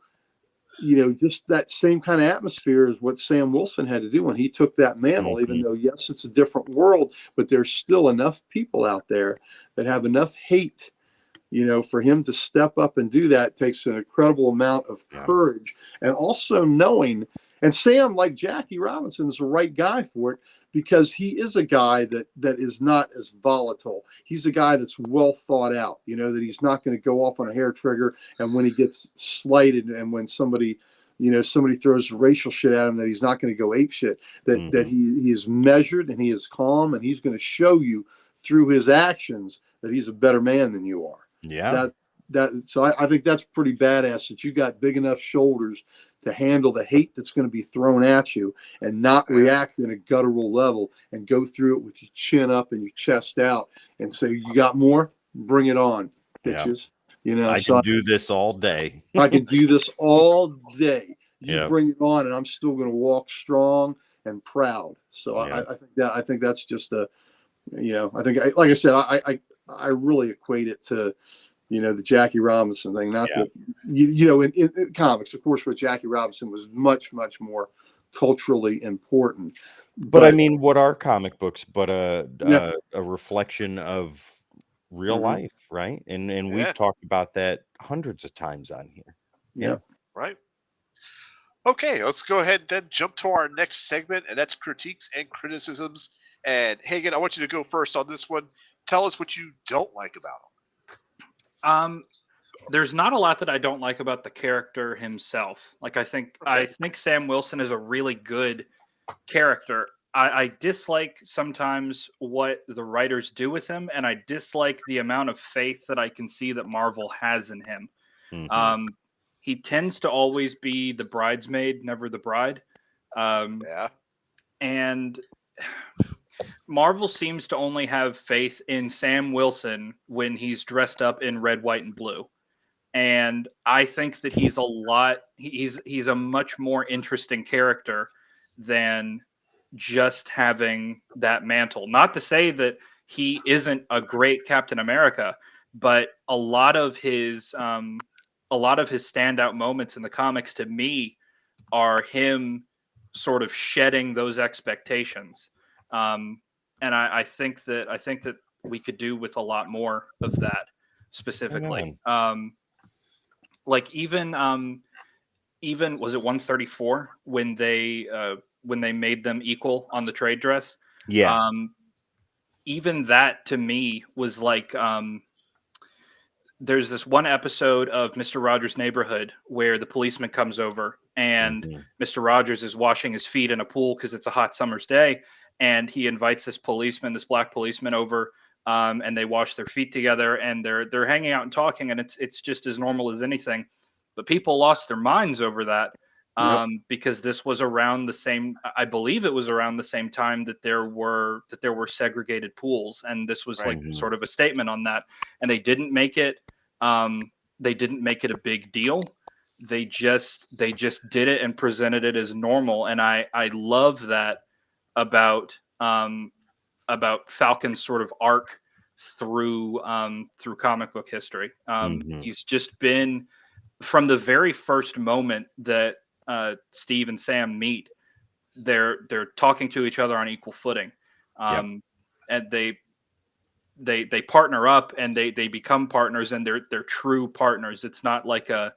[SPEAKER 4] just that same kind of atmosphere is what Sam Wilson had to do when he took that mantle, even though, yes, it's a different world, but there's still enough people out there that have enough hate, for him to step up and do that. Takes an incredible amount of courage, and also knowing, and Sam, like Jackie Robinson, is the right guy for it, because he is a guy that is not as volatile. He's a guy that's well thought out, that he's not going to go off on a hair trigger. And when he gets slighted, and when somebody throws racial shit at him, that he's not going to go ape shit, that he is measured and he is calm, and he's going to show you through his actions that he's a better man than you are.
[SPEAKER 2] Yeah.
[SPEAKER 4] So I think that's pretty badass, that you got big enough shoulders to handle the hate that's going to be thrown at you, and not react in a guttural level, and go through it with your chin up and your chest out and say, you got more? Bring it on, bitches.
[SPEAKER 2] I can do this all day.
[SPEAKER 4] I can do this all day. You
[SPEAKER 2] Yeah.
[SPEAKER 4] bring it on, and I'm still going to walk strong and proud. So
[SPEAKER 2] Yeah.
[SPEAKER 4] I think that's just I think, like I said, I really equate it to, the Jackie Robinson thing. Not that, in comics, of course, with Jackie Robinson was much, much more culturally important.
[SPEAKER 2] But I mean, what are comic books but a reflection of real life, right? And we've talked about that hundreds of times on here.
[SPEAKER 4] Yeah.
[SPEAKER 1] Right. Okay, let's go ahead and then jump to our next segment, and that's critiques and criticisms. And Hagen, I want you to go first on this one. Tell us what you don't like about him.
[SPEAKER 5] There's not a lot that I don't like about the character himself. Like, I think Sam Wilson is a really good character. I dislike sometimes what the writers do with him, and I dislike the amount of faith that I can see that Marvel has in him. He tends to always be the bridesmaid, never the bride. And Marvel seems to only have faith in Sam Wilson when he's dressed up in red, white, and blue. And I think that he's a much more interesting character than just having that mantle. Not to say that he isn't a great Captain America, but a lot of his standout moments in the comics to me are him sort of shedding those expectations. And I think that we could do with a lot more of that specifically. Like even was it 134 when they made them equal on the trade dress?
[SPEAKER 2] Yeah.
[SPEAKER 5] Even that to me was like, there's this one episode of Mr. Rogers' Neighborhood where the policeman comes over, and Mr. Rogers is washing his feet in a pool because it's a hot summer's day. And he invites this black policeman over, and they wash their feet together, and they're hanging out and talking, and it's just as normal as anything. But people lost their minds over that, because this was around the same. I believe it was around the same time that there were segregated pools, and this was like sort of a statement on that. And they didn't make it. They didn't make it a big deal. They just did it and presented it as normal. And I love that about Falcon's sort of arc through comic book history. He's just been, from the very first moment that Steve and Sam meet, they're talking to each other on equal footing, and they partner up, and they become partners, and they're true partners. It's not like a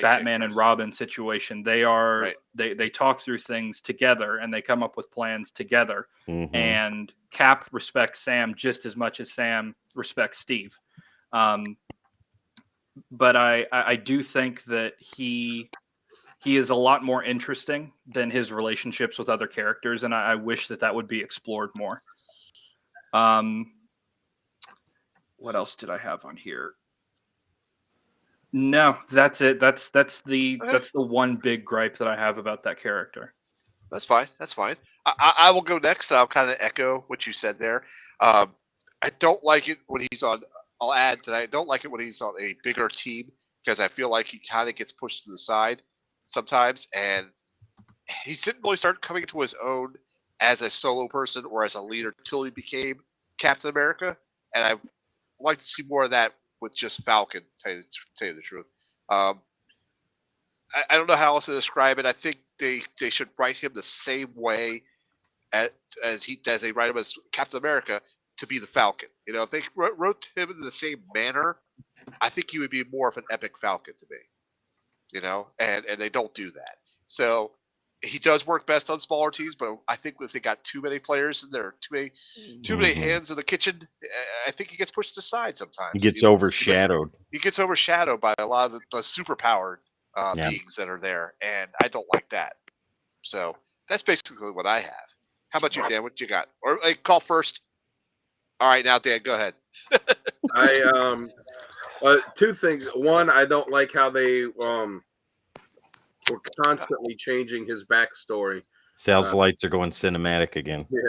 [SPEAKER 5] Batman and Robin situation. They are they talk through things together, and they come up with plans together. And Cap respects Sam just as much as Sam respects Steve. but I do think that he is a lot more interesting than his relationships with other characters, and I wish that would be explored more. What else did I have on here? No, that's it. That's the one big gripe that I have about that character.
[SPEAKER 1] That's fine. That's fine. I will go next. I'll kind of echo what you said there. I don't like it when he's on. I'll add that I don't like it when he's on a bigger team because I feel like he kind of gets pushed to the side sometimes, and he didn't really start coming to his own as a solo person or as a leader until he became Captain America. And I like to see more of that with just Falcon. To tell you the truth, I don't know how else to describe it. I think they should write him the same way as they write him as Captain America to be the Falcon. You know, if they wrote him in the same manner, I think he would be more of an epic Falcon to me. You know, and they don't do that. So he does work best on smaller teams, but I think if they got too many players in there, too many hands in the kitchen, I think he gets pushed aside sometimes.
[SPEAKER 2] He gets overshadowed.
[SPEAKER 1] He gets overshadowed by a lot of the superpowered beings that are there, and I don't like that. So that's basically what I have. How about you, Dan? What you got? Or call first. All right, now Dan, go ahead.
[SPEAKER 3] Two things. One, I don't like how they were constantly changing his backstory.
[SPEAKER 2] Sal's lights are going cinematic again.
[SPEAKER 3] Yeah.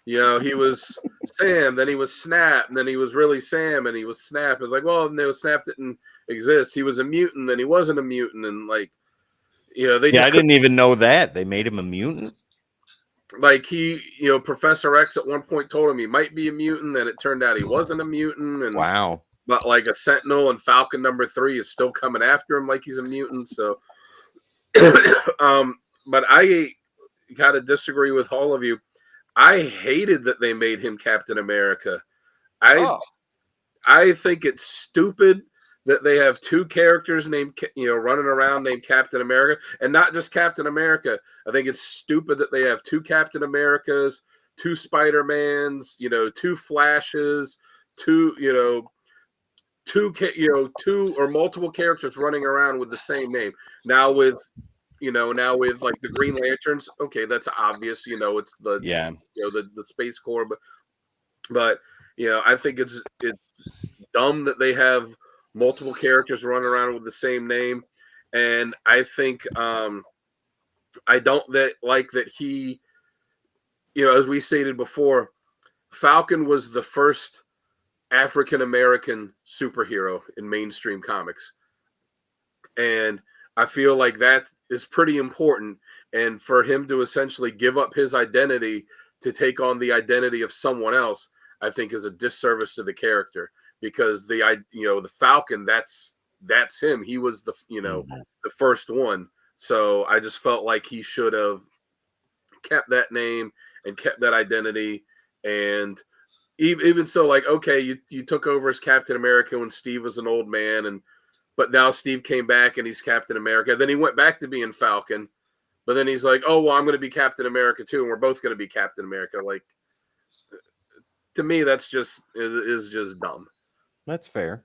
[SPEAKER 3] You know, he was Sam, then he was Snap, and then he was really Sam, and he was Snap. It's like, well, no, Snap didn't exist. He was a mutant, then he wasn't a mutant, and like, you know,
[SPEAKER 2] I didn't even know that they made him a mutant.
[SPEAKER 3] Like Professor X at one point told him he might be a mutant, then it turned out he wasn't a mutant, and
[SPEAKER 2] wow.
[SPEAKER 3] But like a Sentinel and Falcon #3 is still coming after him like he's a mutant. So, but I gotta disagree with all of you. I hated that they made him Captain America. I think it's stupid that they have two characters named running around named Captain America, and not just Captain America. I think it's stupid that they have two Captain Americas, two Spider-Mans, two Flashes, two or multiple characters running around with the same name. Now with like the Green Lanterns, okay, that's obvious. It's the the Space Corps, but I think it's dumb that they have multiple characters running around with the same name, and I think I don't like that he, as we stated before, Falcon was the first African American superhero in mainstream comics, and I feel like that is pretty important. And for him to essentially give up his identity to take on the identity of someone else, I think is a disservice to the character, because the Falcon, that's him. He was the the first one. So I just felt like he should have kept that name and kept that identity. And even so, like, okay, you took over as Captain America when Steve was an old man, but now Steve came back and he's Captain America. Then he went back to being Falcon, but then he's like, oh, well, I'm going to be Captain America too, and we're both going to be Captain America. Like, to me, that's just dumb.
[SPEAKER 2] That's fair.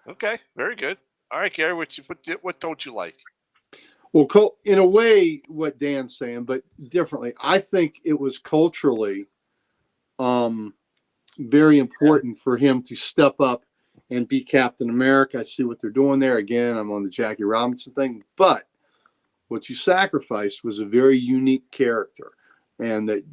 [SPEAKER 1] Okay, very good. All right, Gary, what don't you like?
[SPEAKER 4] Well, in a way, what Dan's saying, but differently, I think it was culturally very important for him to step up and be Captain America. I see what they're doing there. Again, I'm on the Jackie Robinson thing, but what you sacrificed was a very unique character, and that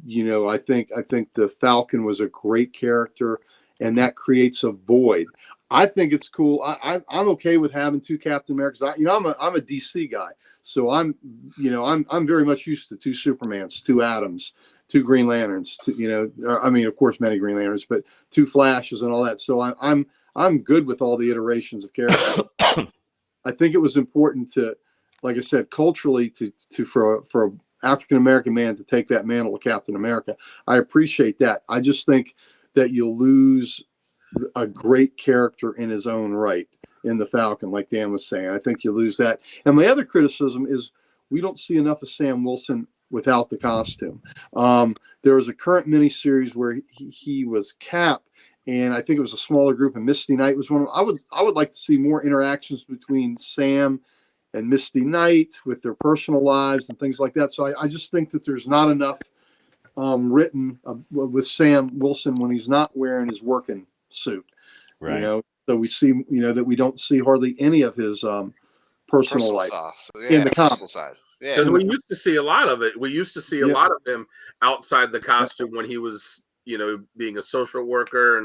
[SPEAKER 4] I think the Falcon was a great character, and that creates a void. I think it's cool. I'm okay with having two Captain Americas. I'm a DC guy, so I'm very much used to two Supermans, two Atoms, two Green Lanterns, of course, many Green Lanterns, but two Flashes and all that. So I'm good with all the iterations of characters. I think it was important to, like I said, culturally for an African American man to take that mantle of Captain America. I appreciate that. I just think that you'll lose a great character in his own right in the Falcon, like Dan was saying. I think you lose that. And my other criticism is we don't see enough of Sam Wilson without the costume. There was a current miniseries where he was Cap, and I think it was a smaller group, and Misty Knight was one of them. I would like to see more interactions between Sam and Misty Knight with their personal lives and things like that. So I just think that there's not enough written with Sam Wilson when he's not wearing his working suit.
[SPEAKER 2] Right.
[SPEAKER 4] You know, so we see, that we don't see hardly any of his personal life
[SPEAKER 1] sauce.
[SPEAKER 4] in the
[SPEAKER 1] personal
[SPEAKER 4] comics.
[SPEAKER 1] side. Yeah.
[SPEAKER 3] Because we used to see a lot of it. We used to see a
[SPEAKER 4] Yeah.
[SPEAKER 3] lot of him outside the costume when he was, being a social worker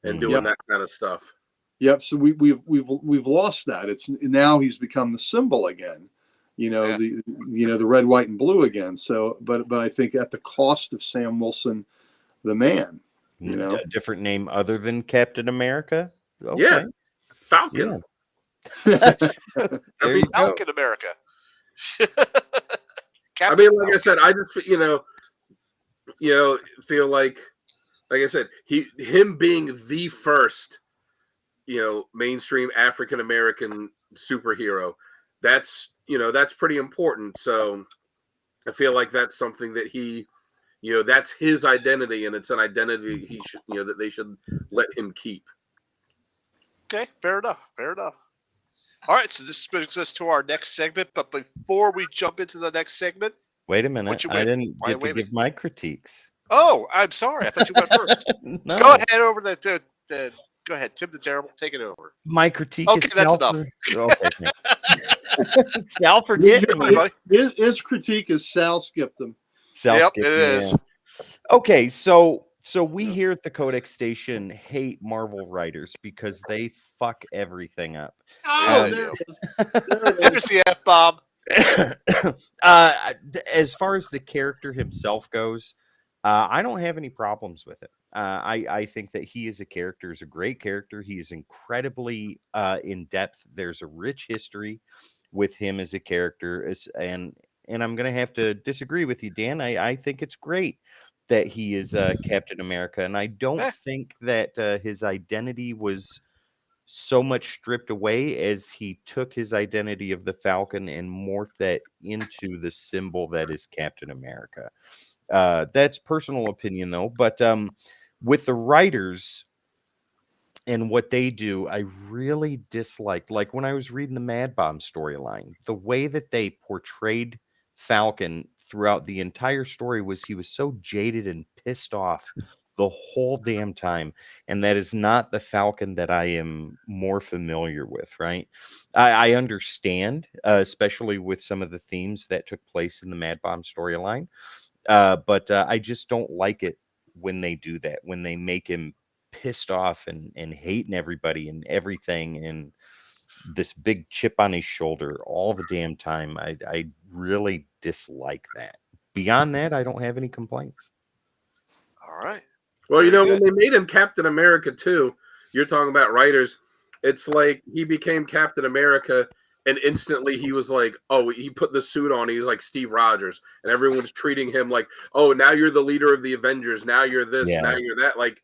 [SPEAKER 3] and doing that kind of stuff.
[SPEAKER 4] Yep. So we've lost that. It's now he's become the symbol again. The red, white, and blue again. So, but I think at the cost of Sam Wilson, the man.
[SPEAKER 2] A different name other than Captain America. Okay.
[SPEAKER 3] Yeah, Falcon.
[SPEAKER 2] Yeah. There you go.
[SPEAKER 1] Falcon America.
[SPEAKER 3] I mean, like I said, I just feel like I said, him being the first, mainstream African American superhero, that's pretty important. So I feel like that's something that he, that's his identity, and it's an identity he should, that they should let him keep.
[SPEAKER 1] Okay, fair enough. All right, so this brings us to our next segment. But before we jump into the next segment,
[SPEAKER 2] wait a minute. I didn't get to give my critiques.
[SPEAKER 1] Oh, I'm sorry. I thought you went first.
[SPEAKER 2] No.
[SPEAKER 1] Go ahead over the go ahead, Tim the Terrible. Take it over.
[SPEAKER 2] My critique
[SPEAKER 1] Okay,
[SPEAKER 2] is
[SPEAKER 1] that's
[SPEAKER 2] Sal.
[SPEAKER 1] enough.
[SPEAKER 2] Okay. Sal forget me.
[SPEAKER 4] His critique is Sal skipped him.
[SPEAKER 2] Sal
[SPEAKER 1] Yep,
[SPEAKER 2] skipped
[SPEAKER 1] it
[SPEAKER 2] me,
[SPEAKER 1] is.
[SPEAKER 2] yeah. Okay, so we here at the Codex Station hate Marvel writers because they fuck everything up.
[SPEAKER 4] Oh,
[SPEAKER 1] there
[SPEAKER 4] it is. There it
[SPEAKER 1] There's the F-bomb.
[SPEAKER 2] As far as the character himself goes, I don't have any problems with it. I think that he as a character is a great character. He is incredibly in depth. There's a rich history with him as a character, and I'm going to have to disagree with you, Dan. I think it's great that he is Captain America, and I don't think that his identity was so much stripped away as he took his identity of the Falcon and morphed that into the symbol that is Captain America. That's personal opinion though, but with the writers and what they do, I really disliked, like when I was reading the Mad Bomb storyline, the way that they portrayed Falcon throughout the entire story was he was so jaded and pissed off the whole damn time. And that is not the Falcon that I am more familiar with, right? I understand, especially with some of the themes that took place in the Mad Bomb storyline. But I just don't like it when they do that, when they make him pissed off and hating everybody and everything and this big chip on his shoulder all the damn time. I really dislike that. Beyond that, I don't have any complaints.
[SPEAKER 1] All right.
[SPEAKER 3] Well,
[SPEAKER 1] Very
[SPEAKER 3] when they made him Captain America too, you're talking about writers. It's like he became Captain America, and instantly he was like, oh, he put the suit on. He's like Steve Rogers, and everyone's treating him like, oh, now you're the leader of the Avengers. Now you're this.
[SPEAKER 2] Yeah.
[SPEAKER 3] Now you're that. Like,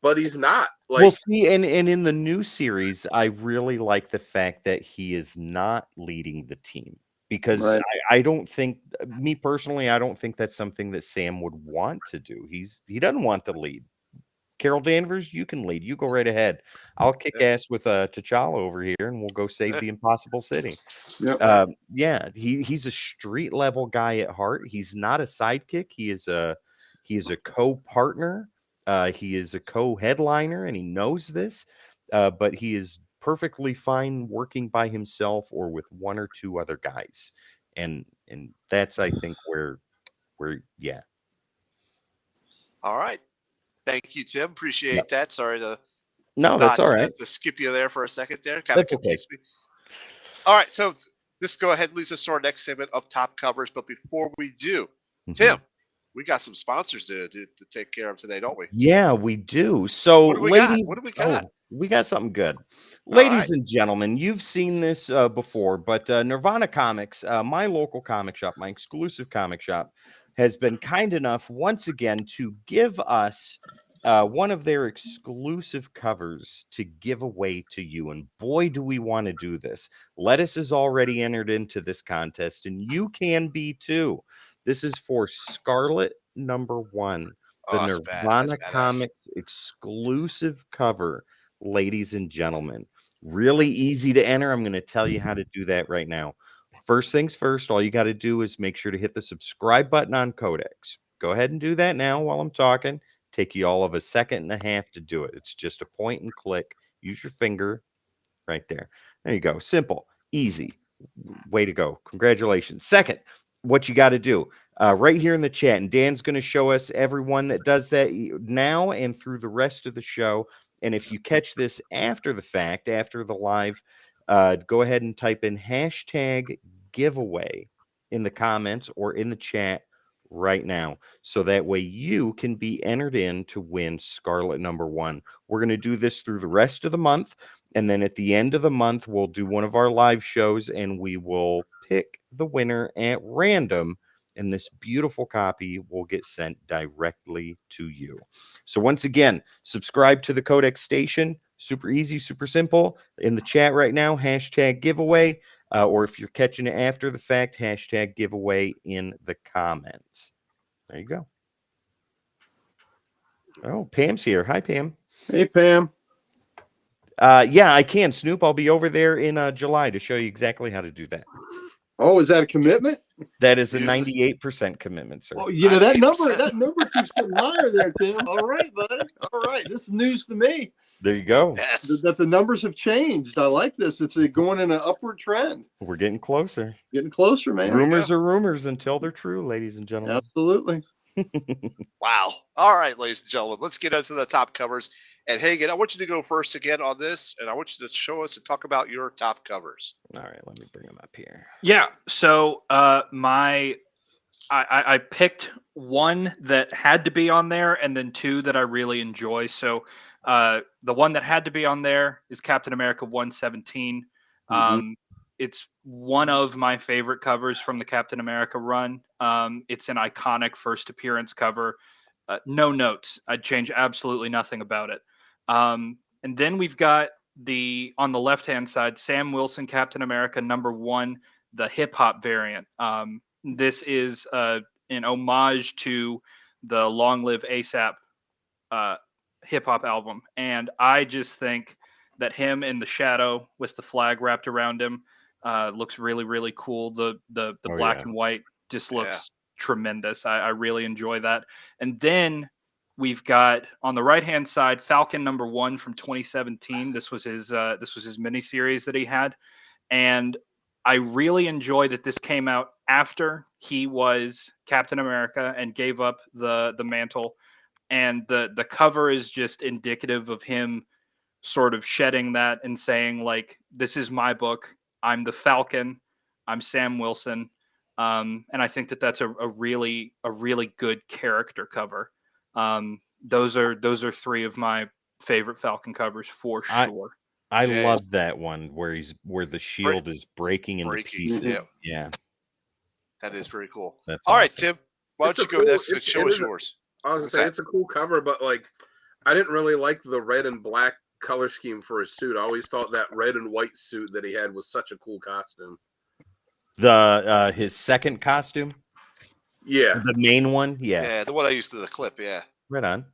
[SPEAKER 3] but he's not. Like,
[SPEAKER 2] We'll see. And in the new series, I really like the fact that he is not leading the team. Because
[SPEAKER 4] Right.
[SPEAKER 2] I don't think, me personally, I don't think that's something that Sam would want to do. He doesn't want to lead. Carol Danvers, you can lead. You go right ahead. I'll kick ass with T'Challa over here, and we'll go save the Impossible City.
[SPEAKER 4] Yep.
[SPEAKER 2] He's a street level guy at heart. He's not a sidekick. He is a co-partner. He is a co-headliner, and he knows this. But he is perfectly fine working by himself or with one or two other guys, and that's, I think, where yeah.
[SPEAKER 1] All right. Thank you, Tim. Appreciate that. Sorry to
[SPEAKER 2] That's all right.
[SPEAKER 1] to skip you there for a second there.
[SPEAKER 2] That's okay.
[SPEAKER 1] Me. All right, so this go ahead and leads us to our next segment of top covers. But before we do, Tim, we got some sponsors to take care of today, don't we?
[SPEAKER 2] Yeah, we do. So,
[SPEAKER 1] What do we
[SPEAKER 2] ladies,
[SPEAKER 1] got? What do we got?
[SPEAKER 2] We got something good.
[SPEAKER 1] All
[SPEAKER 2] Ladies
[SPEAKER 1] right.
[SPEAKER 2] and gentlemen, you've seen this before, but Nirvana Comics, my local comic shop, my exclusive comic shop, has been kind enough once again to give us one of their exclusive covers to give away to you. And boy, do we want to do this. Lettuce is already entered into this contest, and you can be too. This is for Scarlet #1. The
[SPEAKER 1] Oh, that's bad. That's
[SPEAKER 2] Nirvana
[SPEAKER 1] badass.
[SPEAKER 2] Comics exclusive cover, ladies and gentlemen. Really easy to enter. I'm going to tell you how to do that right now. First things first, all you got to do is make sure to hit the subscribe button on Codex. Go ahead and do that now while I'm talking. Take you all of a second and a half to do it. It's just a point and click. Use your finger right there. There you go. Simple, easy. Way to go. Congratulations. Second, what you got to do right here in the chat, and Dan's going to show us everyone that does that now and through the rest of the show. And if you catch this after the fact, after the live, go ahead and type in hashtag giveaway in the comments or in the chat right now, so that way you can be entered in to win Scarlet #1. We're going to do this through the rest of the month, and then at the end of the month we'll do one of our live shows and we will pick the winner at random, and this beautiful copy will get sent directly to you. So once again, subscribe to the Codex Station. Super easy, super simple. In the chat right now, hashtag giveaway. Or if you're catching it after the fact, hashtag giveaway in the comments. There you go. Oh, Pam's here. Hi, Pam.
[SPEAKER 4] Hey, Pam.
[SPEAKER 2] Yeah, I can. Snoop, I'll be over there in July to show you exactly how to do that.
[SPEAKER 4] Oh, is that a commitment?
[SPEAKER 2] That is a
[SPEAKER 1] Yeah.
[SPEAKER 2] 98% commitment, sir.
[SPEAKER 4] Oh, you know that
[SPEAKER 1] 98%.
[SPEAKER 4] number keeps getting higher there, Tim. All right, buddy. All right, this is news to me.
[SPEAKER 2] There you go.
[SPEAKER 1] Yes.
[SPEAKER 4] That the numbers have changed. I like this. It's going in an upward trend.
[SPEAKER 2] We're getting closer.
[SPEAKER 4] Getting closer, man.
[SPEAKER 2] Rumors are rumors until they're true, ladies and gentlemen.
[SPEAKER 4] Absolutely.
[SPEAKER 1] Wow. All right, ladies and gentlemen, let's get into the top covers. And Hagen, I want you to go first again on this, and I want you to show us and talk about your top covers.
[SPEAKER 2] All right, let me bring them up here.
[SPEAKER 5] Yeah. So I picked one that had to be on there, and then two that I really enjoy. So the one that had to be on there is Captain America 117. It's one of my favorite covers from the Captain America run. It's an iconic first appearance cover. No notes. I'd change absolutely nothing about it. And then we've got on the left-hand side, Sam Wilson, Captain America #1, the hip hop variant. This is an homage to the Long Live ASAP hip hop album. And I just think that him in the shadow with the flag wrapped around him looks really, really cool. The black and white just looks tremendous. I really enjoy that. And then we've got on the right hand side Falcon #1 from 2017. This was his miniseries that he had, and I really enjoy that this came out after he was Captain America and gave up the mantle, and the cover is just indicative of him sort of shedding that and saying, like, this is my book. I'm the Falcon. I'm Sam Wilson. And I think that that's a really good character cover. Those are three of my favorite Falcon covers for sure.
[SPEAKER 2] I
[SPEAKER 1] Yeah.
[SPEAKER 2] love that one where the shield is breaking into
[SPEAKER 1] Breaking,
[SPEAKER 2] pieces.
[SPEAKER 1] yeah.
[SPEAKER 2] Yeah,
[SPEAKER 1] That is very cool.
[SPEAKER 2] that's
[SPEAKER 1] All right,
[SPEAKER 2] awesome.
[SPEAKER 1] Tim, why
[SPEAKER 3] It's
[SPEAKER 1] don't
[SPEAKER 3] a
[SPEAKER 1] you go
[SPEAKER 3] cool-
[SPEAKER 1] next and
[SPEAKER 3] it-
[SPEAKER 1] show
[SPEAKER 3] it
[SPEAKER 1] us
[SPEAKER 3] is a-
[SPEAKER 1] yours?
[SPEAKER 3] I was gonna
[SPEAKER 1] What's
[SPEAKER 3] say
[SPEAKER 1] that?
[SPEAKER 3] it's a cool cover, but like I didn't really like the red and black color scheme for his suit. I always thought that red and white suit that he had was such a cool costume.
[SPEAKER 2] The his second costume,
[SPEAKER 3] Yeah.
[SPEAKER 2] the main one, yeah,
[SPEAKER 1] Yeah, the one I used to the clip, yeah.
[SPEAKER 2] right on.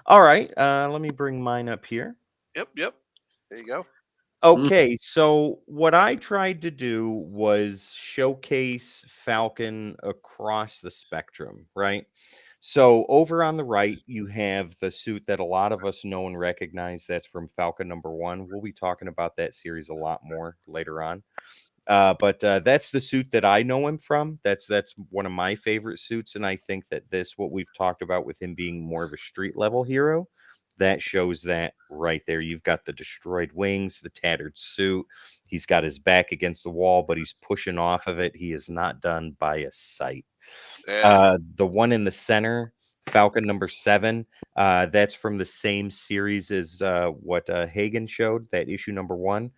[SPEAKER 2] All right, let me bring mine up here.
[SPEAKER 1] Yep. There you go.
[SPEAKER 2] Okay, so what I tried to do was showcase Falcon across the spectrum, right? So over on the right, you have the suit that a lot of us know and recognize. That's from Falcon #1. We'll be talking about that series a lot more later on. But that's the suit that I know him from. That's one of my favorite suits, and I think that what we've talked about with him being more of a street level hero, that shows that right there. You've got the destroyed wings, the tattered suit. He's got his back against the wall, but he's pushing off of it. He is not done by a sight.
[SPEAKER 1] Yeah.
[SPEAKER 2] The one in the center, Falcon #7, that's from the same series as what Hagen showed, that issue #1.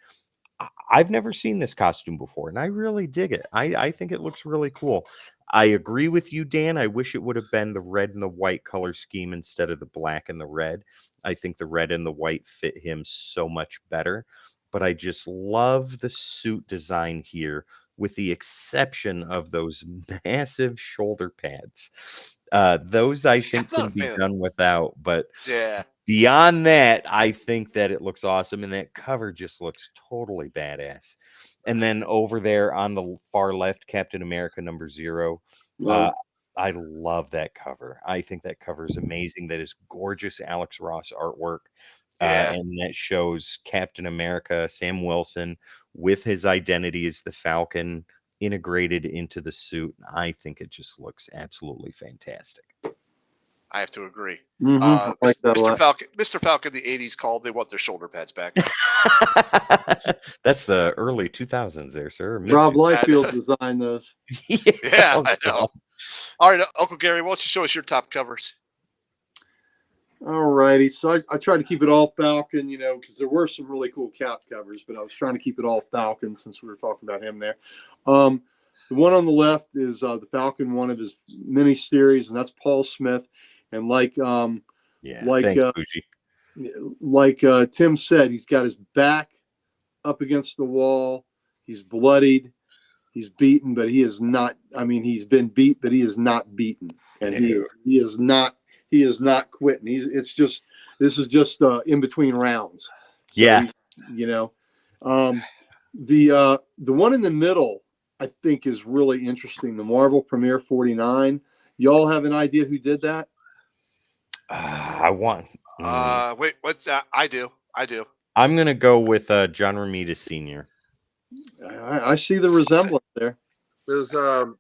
[SPEAKER 2] I've never seen this costume before, and I really dig it. I think it looks really cool. I agree with you, Dan. I wish it would have been the red and the white color scheme instead of the black and the red. I think the red and the white fit him so much better. But I just love the suit design here, with the exception of those massive shoulder pads. Those I think
[SPEAKER 1] I'm not
[SPEAKER 2] can
[SPEAKER 1] a
[SPEAKER 2] be
[SPEAKER 1] fan of-
[SPEAKER 2] done without, but
[SPEAKER 1] Yeah.
[SPEAKER 2] beyond that, I think that it looks awesome, and that cover just looks totally badass. And then over there on the far left, Captain America #0.
[SPEAKER 4] Love.
[SPEAKER 2] I love that cover. I think that cover is amazing. That is gorgeous Alex Ross artwork.
[SPEAKER 1] Yeah.
[SPEAKER 2] And that shows Captain America, Sam Wilson, with his identity as the Falcon integrated into the suit. I think it just looks absolutely fantastic.
[SPEAKER 1] I have to agree.
[SPEAKER 4] I like that a
[SPEAKER 1] Mr.
[SPEAKER 4] lot.
[SPEAKER 1] Falcon, Mr. Falcon, the '80s called. They want their shoulder pads back.
[SPEAKER 2] That's the early 2000s there, sir.
[SPEAKER 4] Rob
[SPEAKER 1] Yeah,
[SPEAKER 4] Liefeld designed those.
[SPEAKER 1] Yeah,
[SPEAKER 2] Oh,
[SPEAKER 1] I know.
[SPEAKER 2] God.
[SPEAKER 1] All right, Uncle Gary, why don't you show us your top covers?
[SPEAKER 4] All righty. So I tried to keep it all Falcon, because there were some really cool Cap covers, but I was trying to keep it all Falcon since we were talking about him there. The one on the left is the Falcon one of his mini series, and that's Paul Smith. And like
[SPEAKER 2] Yeah,
[SPEAKER 4] Like,
[SPEAKER 2] thanks, Fuji.
[SPEAKER 4] Tim said, he's got his back up against the wall. He's bloodied. He's beaten, but he is not. I mean, he's been beat, but he is not beaten, and he is not. He is not quitting. This is just in between rounds. So
[SPEAKER 2] Yeah.
[SPEAKER 4] The one in the middle I think is really interesting. The Marvel Premiere 49. Y'all have an idea who did that?
[SPEAKER 2] I want.
[SPEAKER 1] Wait, what's that? I do.
[SPEAKER 2] I'm gonna go with John Romita Sr.
[SPEAKER 4] I see the resemblance there.
[SPEAKER 3] There's
[SPEAKER 1] Sal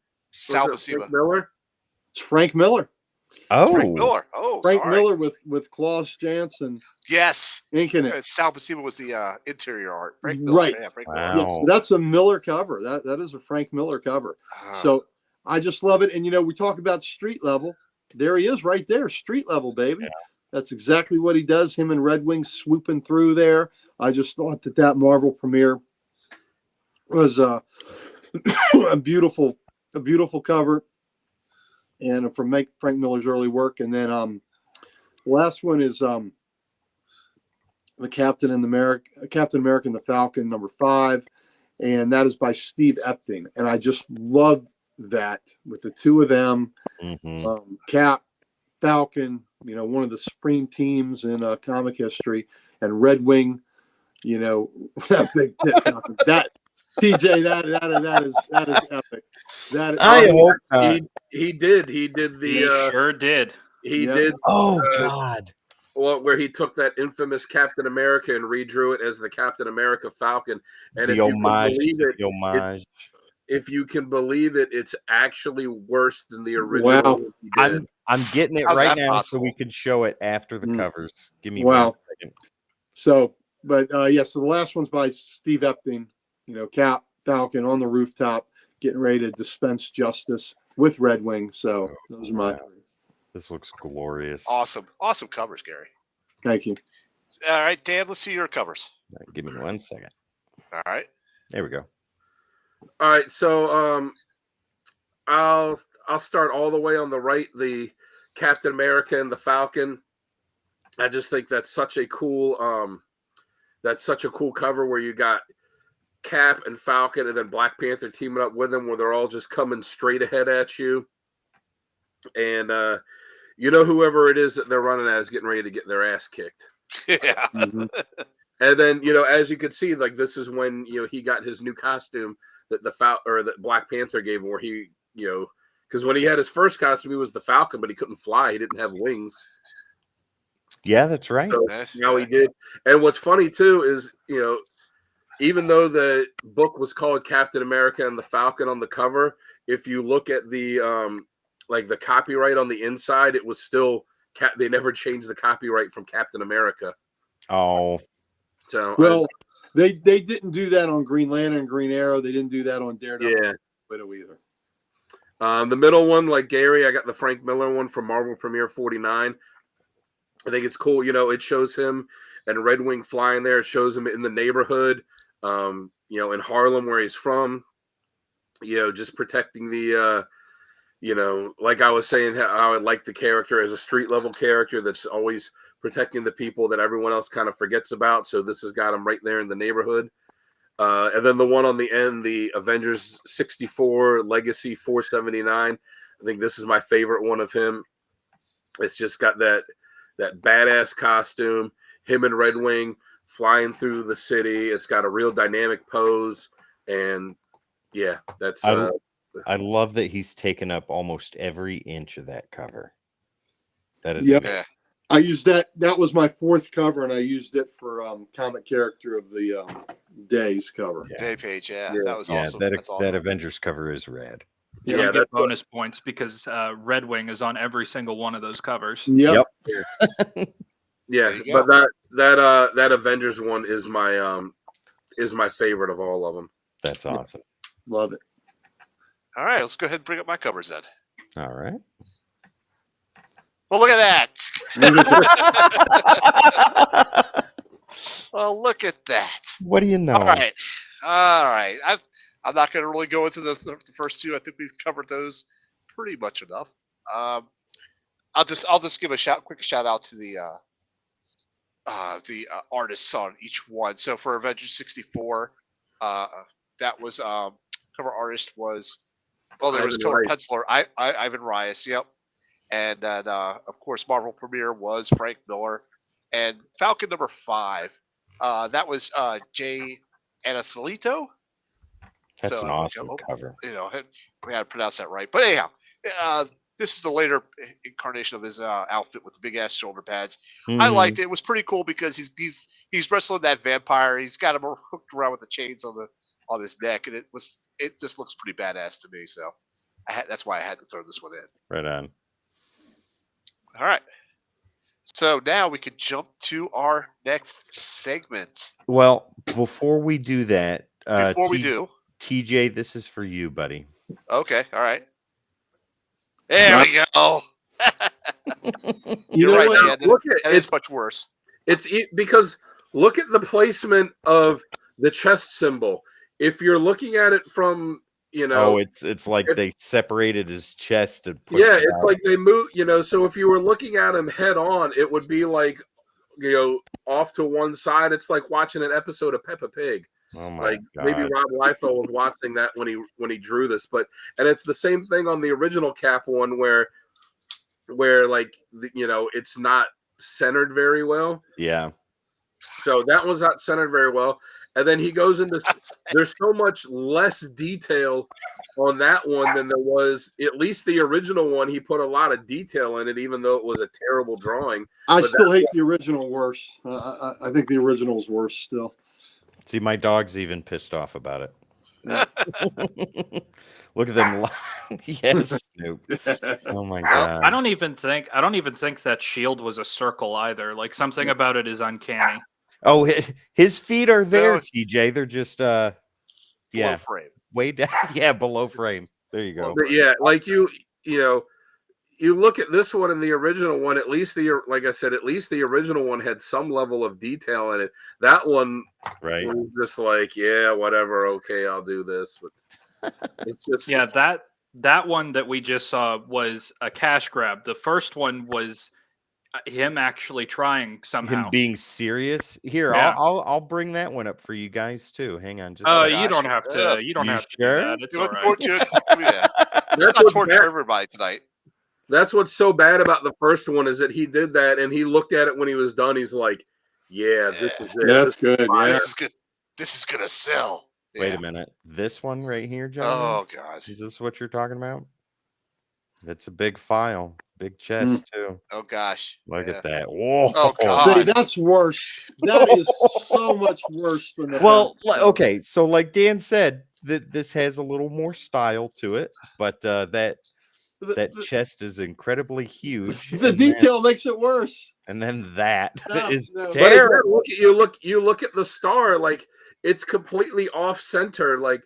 [SPEAKER 3] was it Frank
[SPEAKER 1] Buscema.
[SPEAKER 3] Miller.
[SPEAKER 4] It's Frank Miller.
[SPEAKER 2] Oh,
[SPEAKER 1] Frank Miller. Oh,
[SPEAKER 4] Frank
[SPEAKER 1] sorry.
[SPEAKER 4] Miller with Klaus Janson
[SPEAKER 1] Yes.
[SPEAKER 4] inking it.
[SPEAKER 1] Sal Buscema was the interior art. Frank Miller.
[SPEAKER 4] Right.
[SPEAKER 1] Yeah, Frank
[SPEAKER 2] Wow.
[SPEAKER 1] Miller.
[SPEAKER 4] Yeah, so that's a Miller cover. That is a Frank Miller cover. So I just love it. And we talk about street level. There he is right there. Street level, baby.
[SPEAKER 2] Yeah.
[SPEAKER 4] That's exactly what he does. Him and Red Wing swooping through there. I just thought that Marvel premiere was a beautiful cover. And from Frank Miller's early work. And then the last one is the Captain America and the Falcon #5. And that is by Steve Epting. And I just love that with the two of them.
[SPEAKER 2] Mm-hmm.
[SPEAKER 4] Cap, Falcon, one of the supreme teams in comic history, and Red Wing, that big Falcon. That TJ, that is epic. That is,
[SPEAKER 2] I hope not.
[SPEAKER 3] He did
[SPEAKER 5] He
[SPEAKER 3] the
[SPEAKER 5] sure did.
[SPEAKER 3] he
[SPEAKER 4] Yeah.
[SPEAKER 3] did
[SPEAKER 2] Oh God.
[SPEAKER 3] where he took that infamous Captain America and redrew it as the Captain America Falcon. And
[SPEAKER 2] The homage.
[SPEAKER 3] if you can believe it, it's actually worse than the original.
[SPEAKER 4] Wow.
[SPEAKER 3] one he did.
[SPEAKER 2] I'm getting it
[SPEAKER 1] How's
[SPEAKER 2] right
[SPEAKER 1] that
[SPEAKER 2] now
[SPEAKER 1] possible?
[SPEAKER 2] so we can show it after the covers. Give me
[SPEAKER 4] Wow.
[SPEAKER 2] 1 second.
[SPEAKER 4] So, but so the last one's by Steve Epting, Cap, Falcon on the rooftop, getting ready to dispense justice with Red Wing. So those are my
[SPEAKER 2] Wow. This looks glorious.
[SPEAKER 1] Awesome covers, Gary.
[SPEAKER 4] thank you.
[SPEAKER 1] All right, Dan, let's see your covers.
[SPEAKER 2] Give me 1 second.
[SPEAKER 1] All right.
[SPEAKER 2] There we go.
[SPEAKER 3] All right, so I'll start all the way on the right, the Captain America and the Falcon. I just think that's such a cool cover where you got Cap and Falcon and then Black Panther teaming up with them, where they're all just coming straight ahead at you. And whoever it is that they're running at is getting ready to get their ass kicked.
[SPEAKER 1] Yeah.
[SPEAKER 4] Mm-hmm.
[SPEAKER 3] And then, as you could see, like this is when he got his new costume that that Black Panther gave him, where he, because when he had his first costume, he was the Falcon, but he couldn't fly. He didn't have wings.
[SPEAKER 2] Yeah, that's right.
[SPEAKER 3] So now he did. And what's funny too is, even though the book was called Captain America and the Falcon on the cover, if you look at the the copyright on the inside, it was still they never changed the copyright from Captain America.
[SPEAKER 2] Oh,
[SPEAKER 3] So
[SPEAKER 4] They didn't do that on Green Lantern, Green Arrow. They didn't do that on Daredevil,
[SPEAKER 3] yeah.
[SPEAKER 4] Widow either.
[SPEAKER 3] The middle one, like Gary, I got the Frank Miller one from Marvel Premiere 49. I think it's cool. It shows him and Red Wing flying there. It shows him in the neighborhood, in Harlem where he's from, just protecting the, like I was saying, how I like the character as a street level character that's always protecting the people that everyone else kind of forgets about. So this has got him right there in the neighborhood. And then the one on the end, the Avengers 64 Legacy 479. I think this is my favorite one of him. It's just got that badass costume, him and Red Wing flying through the city. It's got a real dynamic pose, and yeah, that's.
[SPEAKER 2] I love that he's taken up almost every inch of that cover. That is
[SPEAKER 4] Yep.
[SPEAKER 2] amazing.
[SPEAKER 4] I used that. That was my 4th cover, and I used it for comic character of the Days cover.
[SPEAKER 1] Day page,
[SPEAKER 3] Yeah.
[SPEAKER 1] that was
[SPEAKER 2] Yeah,
[SPEAKER 1] awesome.
[SPEAKER 2] that
[SPEAKER 1] That's awesome.
[SPEAKER 2] that Avengers cover is rad.
[SPEAKER 5] You
[SPEAKER 3] Yeah,
[SPEAKER 5] don't
[SPEAKER 3] that's
[SPEAKER 5] get bonus points because Red Wing is on every single one of those covers.
[SPEAKER 4] Yep.
[SPEAKER 3] Yeah,
[SPEAKER 1] There you go.
[SPEAKER 3] but that Avengers one is my favorite of all of them.
[SPEAKER 2] That's awesome.
[SPEAKER 4] Love it.
[SPEAKER 1] All right, let's go ahead and bring up my covers then.
[SPEAKER 2] All right.
[SPEAKER 1] Well, look at that.
[SPEAKER 4] Look at
[SPEAKER 1] Well, look at that.
[SPEAKER 2] What do you know?
[SPEAKER 1] All right. I'm not going to really go into the first two. I think we've covered those pretty much enough. I'll just give a quick shout out to the artists on each one. So for Avengers 64, that was cover artist was there was
[SPEAKER 3] Ivan
[SPEAKER 1] color
[SPEAKER 3] Reis.
[SPEAKER 1] penciler Ivan Reis. Yep. And then of course Marvel Premiere was Frank Miller, and Falcon number 5. That was Jay Anasolito.
[SPEAKER 2] That's
[SPEAKER 1] So,
[SPEAKER 2] an awesome cover.
[SPEAKER 1] we had to pronounce that right. But anyhow, this is the later incarnation of his outfit with the big ass shoulder pads. I liked it. It was pretty cool because he's wrestling that vampire. He's got him hooked around with the chains on his neck, and it just looks pretty badass to me. So that's why I had to throw this one in.
[SPEAKER 2] Right on.
[SPEAKER 1] All right. So now we can jump to our next segment.
[SPEAKER 2] Well, before we do that,
[SPEAKER 1] Before we do,
[SPEAKER 2] TJ, this is for you, buddy.
[SPEAKER 1] okay, all right. There we go.
[SPEAKER 4] You
[SPEAKER 1] You're
[SPEAKER 4] know
[SPEAKER 1] right,
[SPEAKER 4] what?
[SPEAKER 1] Dan.
[SPEAKER 3] Look at
[SPEAKER 1] And it's much worse.
[SPEAKER 3] Because look at the placement of the chest symbol. If you're looking at it from
[SPEAKER 2] It's like they separated his chest and pushed
[SPEAKER 3] yeah,
[SPEAKER 2] it
[SPEAKER 3] it's
[SPEAKER 2] out.
[SPEAKER 3] like they move. So if you were looking at him head on, it would be like off to one side. It's like watching an episode of Peppa Pig.
[SPEAKER 2] Oh my
[SPEAKER 3] Like
[SPEAKER 2] god.
[SPEAKER 3] maybe Rob Liefeld was watching that when he drew this, and it's the same thing on the original Cap one where like it's not centered very well.
[SPEAKER 2] Yeah.
[SPEAKER 3] So that was not centered very well. And then he goes into there's so much less detail on that one than there was at least the original one. He put a lot of detail in it, even though it was a terrible drawing.
[SPEAKER 4] I still hate the original worse. I think the original is worse still.
[SPEAKER 2] See, my dog's even pissed off about it. Look at them. Yes, Snoop. Oh my god.
[SPEAKER 5] I don't even think that shield was a circle either. Like something about it is uncanny.
[SPEAKER 2] Oh, his feet are there,
[SPEAKER 1] No.
[SPEAKER 2] TJ. They're just
[SPEAKER 1] Below
[SPEAKER 2] yeah,
[SPEAKER 1] frame.
[SPEAKER 2] way down. Yeah, below frame. There you go.
[SPEAKER 3] But yeah, like you look at this one and the original one. At least like I said, at least the original one had some level of detail in it. That one
[SPEAKER 2] Right.
[SPEAKER 3] was just like, yeah, whatever. Okay, I'll do this. But it's just
[SPEAKER 5] Yeah, that one that we just saw was a cash grab. The first one was him actually trying somehow.
[SPEAKER 2] Him being serious. Here,
[SPEAKER 5] Yeah.
[SPEAKER 2] I'll bring that one up for you guys too. Hang on, just.
[SPEAKER 5] Oh,
[SPEAKER 2] a second.
[SPEAKER 5] you don't have to. You don't
[SPEAKER 2] You
[SPEAKER 5] have to
[SPEAKER 2] sure?
[SPEAKER 5] do that. It's
[SPEAKER 1] You
[SPEAKER 5] all
[SPEAKER 1] want
[SPEAKER 5] right.
[SPEAKER 1] to torture? Yeah. Let's
[SPEAKER 3] That's
[SPEAKER 1] not
[SPEAKER 3] what's
[SPEAKER 1] torture
[SPEAKER 3] bad.
[SPEAKER 1] everybody tonight.
[SPEAKER 3] That's what's so bad about the first one is that he did that and he looked at it when he was done. He's like, yeah, this is it.
[SPEAKER 4] That's good. Yeah.
[SPEAKER 1] This is good. This is gonna sell.
[SPEAKER 2] Wait
[SPEAKER 1] Yeah.
[SPEAKER 2] a minute. This one right here, gentlemen.
[SPEAKER 1] Oh god.
[SPEAKER 2] Is this what you're talking about? It's a big file, big chest too.
[SPEAKER 1] Oh gosh.
[SPEAKER 2] Look
[SPEAKER 1] Yeah.
[SPEAKER 2] at that. Whoa.
[SPEAKER 1] Oh god.
[SPEAKER 4] See, that's worse. That is so much worse than the.
[SPEAKER 2] Well, okay. So, like Dan said, that this has a little more style to it, but that
[SPEAKER 4] The
[SPEAKER 2] chest is incredibly huge. and
[SPEAKER 4] detail makes it worse.
[SPEAKER 2] then, and then that
[SPEAKER 4] No,
[SPEAKER 2] is
[SPEAKER 4] no. But
[SPEAKER 3] But again,
[SPEAKER 2] terrible.
[SPEAKER 3] you look at the star, like it's completely off center. Like,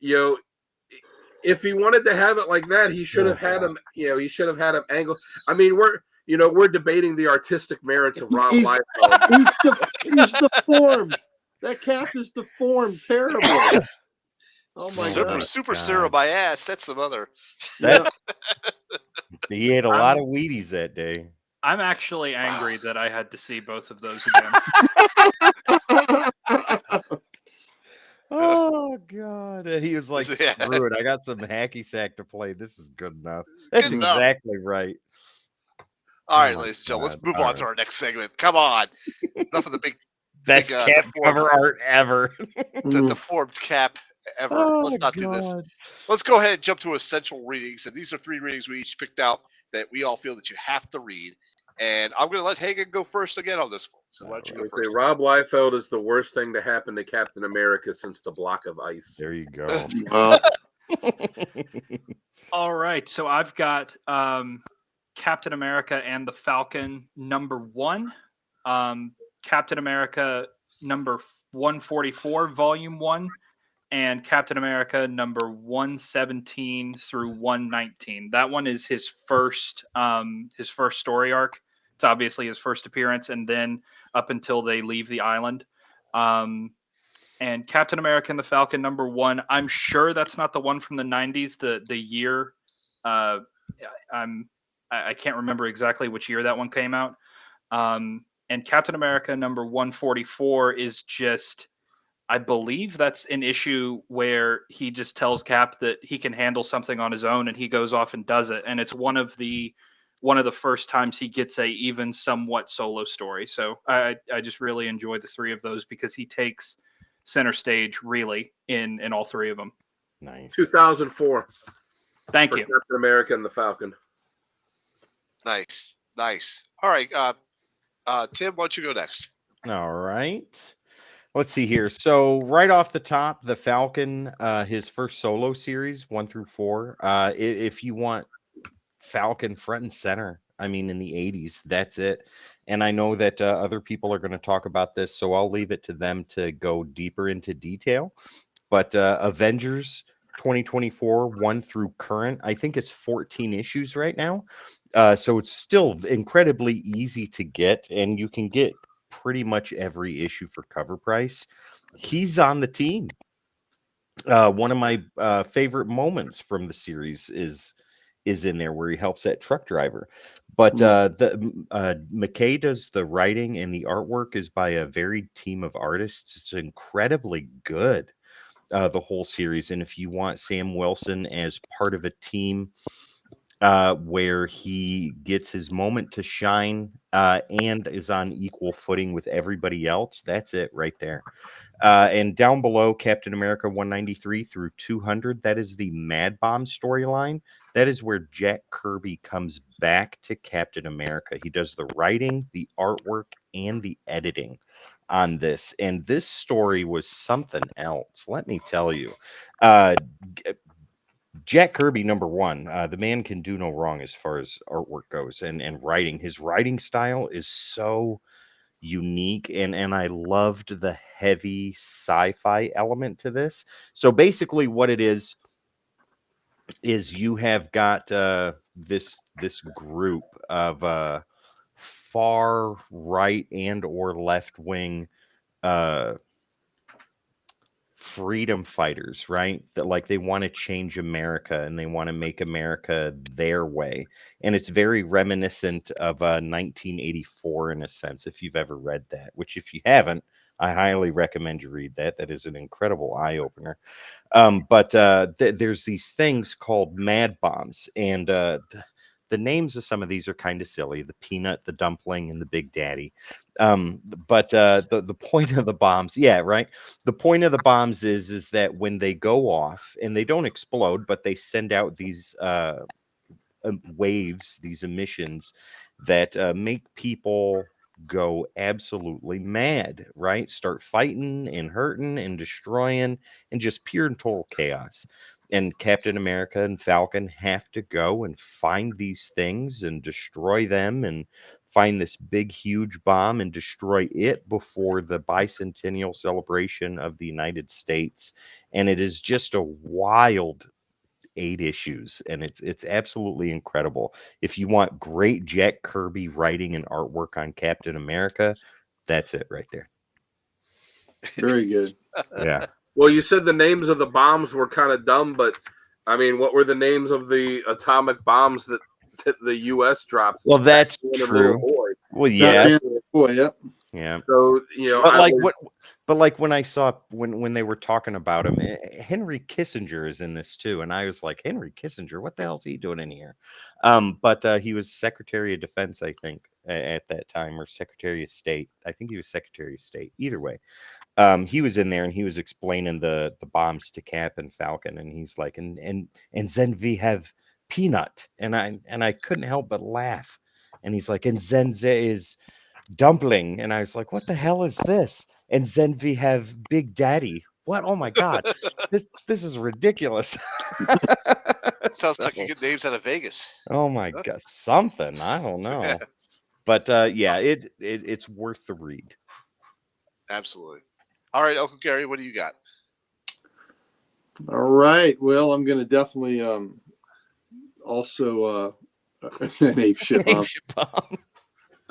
[SPEAKER 3] if he wanted to have it like that, he should have had him. He should have had him angle. I mean, we're debating the artistic merits of Rob
[SPEAKER 4] He's-
[SPEAKER 3] Liefeld.
[SPEAKER 4] He's deformed. That cap is deformed. Terrible. Oh my
[SPEAKER 1] Super
[SPEAKER 4] god.
[SPEAKER 1] super
[SPEAKER 2] God.
[SPEAKER 1] serum my ass. That's some other.
[SPEAKER 2] That, he ate a lot of Wheaties that day.
[SPEAKER 5] I'm actually angry that I had to see both of those again.
[SPEAKER 2] Oh God! And he was like,
[SPEAKER 1] Yeah.
[SPEAKER 2] "Screw it! I got some hacky sack to play. This is good enough." That's
[SPEAKER 1] Good enough.
[SPEAKER 2] exactly right.
[SPEAKER 1] All right,
[SPEAKER 2] Oh,
[SPEAKER 1] ladies and gentlemen, let's
[SPEAKER 2] God.
[SPEAKER 1] move
[SPEAKER 2] All
[SPEAKER 1] on to our next segment. Come on. Enough of the big,
[SPEAKER 2] Best cap
[SPEAKER 1] deformed,
[SPEAKER 2] cover art ever.
[SPEAKER 1] the deformed cap ever.
[SPEAKER 2] Oh
[SPEAKER 1] Let's not do this.
[SPEAKER 2] God!
[SPEAKER 1] Let's go ahead and jump to essential readings. And these are 3 readings we each picked out that we all feel that you have to read. And I'm going to let Hagen go first again on this one. So why don't you
[SPEAKER 3] I
[SPEAKER 1] go
[SPEAKER 3] would say
[SPEAKER 1] first?
[SPEAKER 3] Rob Liefeld is the worst thing to happen to Captain America since the block of ice.
[SPEAKER 2] There you go.
[SPEAKER 4] Well,
[SPEAKER 5] All right, so I've got Captain America and the Falcon #1, Captain America number 144, Volume 1, and Captain America number 117 through 119. That one is his first story arc. It's obviously his first appearance, and then up until they leave the island. And Captain America and the Falcon #1. I'm sure that's not the one from the 90s. The year, I can't remember exactly which year that one came out. And Captain America #144 is just, I believe that's an issue where he just tells Cap that he can handle something on his own, and he goes off and does it. And it's one of the first times he gets a even somewhat solo story. So I just really enjoy the 3 of those because he takes center stage really in all 3 of them.
[SPEAKER 2] Nice.
[SPEAKER 3] 2004.
[SPEAKER 5] Thank
[SPEAKER 3] for
[SPEAKER 5] you.
[SPEAKER 3] Captain America and the Falcon.
[SPEAKER 1] Nice. All right, Tim, why don't you go next?
[SPEAKER 2] All right. Let's see here. So right off the top, the Falcon, his first solo series, 1 through 4. If you want Falcon front and center, I mean, in the 80s, that's it. And I know that other people are going to talk about this, so I'll leave it to them to go deeper into detail. But Avengers 2024, 1 through current, I think it's 14 issues right now. So it's still incredibly easy to get, and you can get pretty much every issue for cover price. He's on the team. One of my favorite moments from the series is in there where he helps that truck driver. But McKay does the writing, and the artwork is by a varied team of artists. It's incredibly good, the whole series. And if you want Sam Wilson as part of a team where he gets his moment to shine and is on equal footing with everybody else, that's it right there. And down below, Captain America 193 through 200, that is the Mad Bomb storyline. That is where Jack Kirby comes back to Captain America. He does the writing, the artwork, and the editing on this. And this story was something else, let me tell you. Jack Kirby, #1, the man can do no wrong as far as artwork goes and writing. His writing style is so unique, and I loved the heavy sci-fi element to this. So basically what it is you have got this group of far right and or left wing freedom fighters, right? That like they want to change America and they want to make America their way. And it's very reminiscent of 1984 in a sense, if you've ever read that, which if you haven't, I highly recommend you read that. That is an incredible eye-opener. But there's these things called mad bombs, and the names of some of these are kind of silly: the peanut, the dumpling, and the big daddy. But the point of the bombs, yeah, right. The point of the bombs is that when they go off and they don't explode, but they send out these waves, these emissions that make people go absolutely mad, right? Start fighting and hurting and destroying and just pure and total chaos. And Captain America and Falcon have to go and find these things and destroy them and find this big, huge bomb and destroy it before the bicentennial celebration of the United States. And it is just a wild 8 issues, and it's absolutely incredible. If you want great Jack Kirby writing and artwork on Captain America, that's it right there.
[SPEAKER 4] very good.
[SPEAKER 2] Yeah.
[SPEAKER 3] Well, you said the names of the bombs were kind of dumb, but I mean, what were the names of the atomic bombs that the U.S. dropped?
[SPEAKER 2] Well, that's
[SPEAKER 3] When a
[SPEAKER 2] true.
[SPEAKER 3] little boy.
[SPEAKER 2] Well, yeah.
[SPEAKER 4] Boy, yep.
[SPEAKER 2] Yeah.
[SPEAKER 3] So
[SPEAKER 2] but like when I saw when they were talking about him, Henry Kissinger is in this too, and I was like, Henry Kissinger, what the hell's he doing in here? But he was Secretary of Defense, I think, at that time, or Secretary of State. I think he was Secretary of State. Either way, he was in there and he was explaining the bombs to Cap and Falcon, and he's like, and then we have Peanut, and I couldn't help but laugh, and he's like, and then there is Dumpling, and I was like, what the hell is this? And then we have Big Daddy. What? Oh my god, this is ridiculous.
[SPEAKER 1] Sounds like you get names out of Vegas.
[SPEAKER 2] Oh my god, something I don't know, but yeah, it's worth the read.
[SPEAKER 1] Absolutely. All right, Uncle Gary, what do you got?
[SPEAKER 4] All right. Well, I'm going to definitely also an ape shit bomb.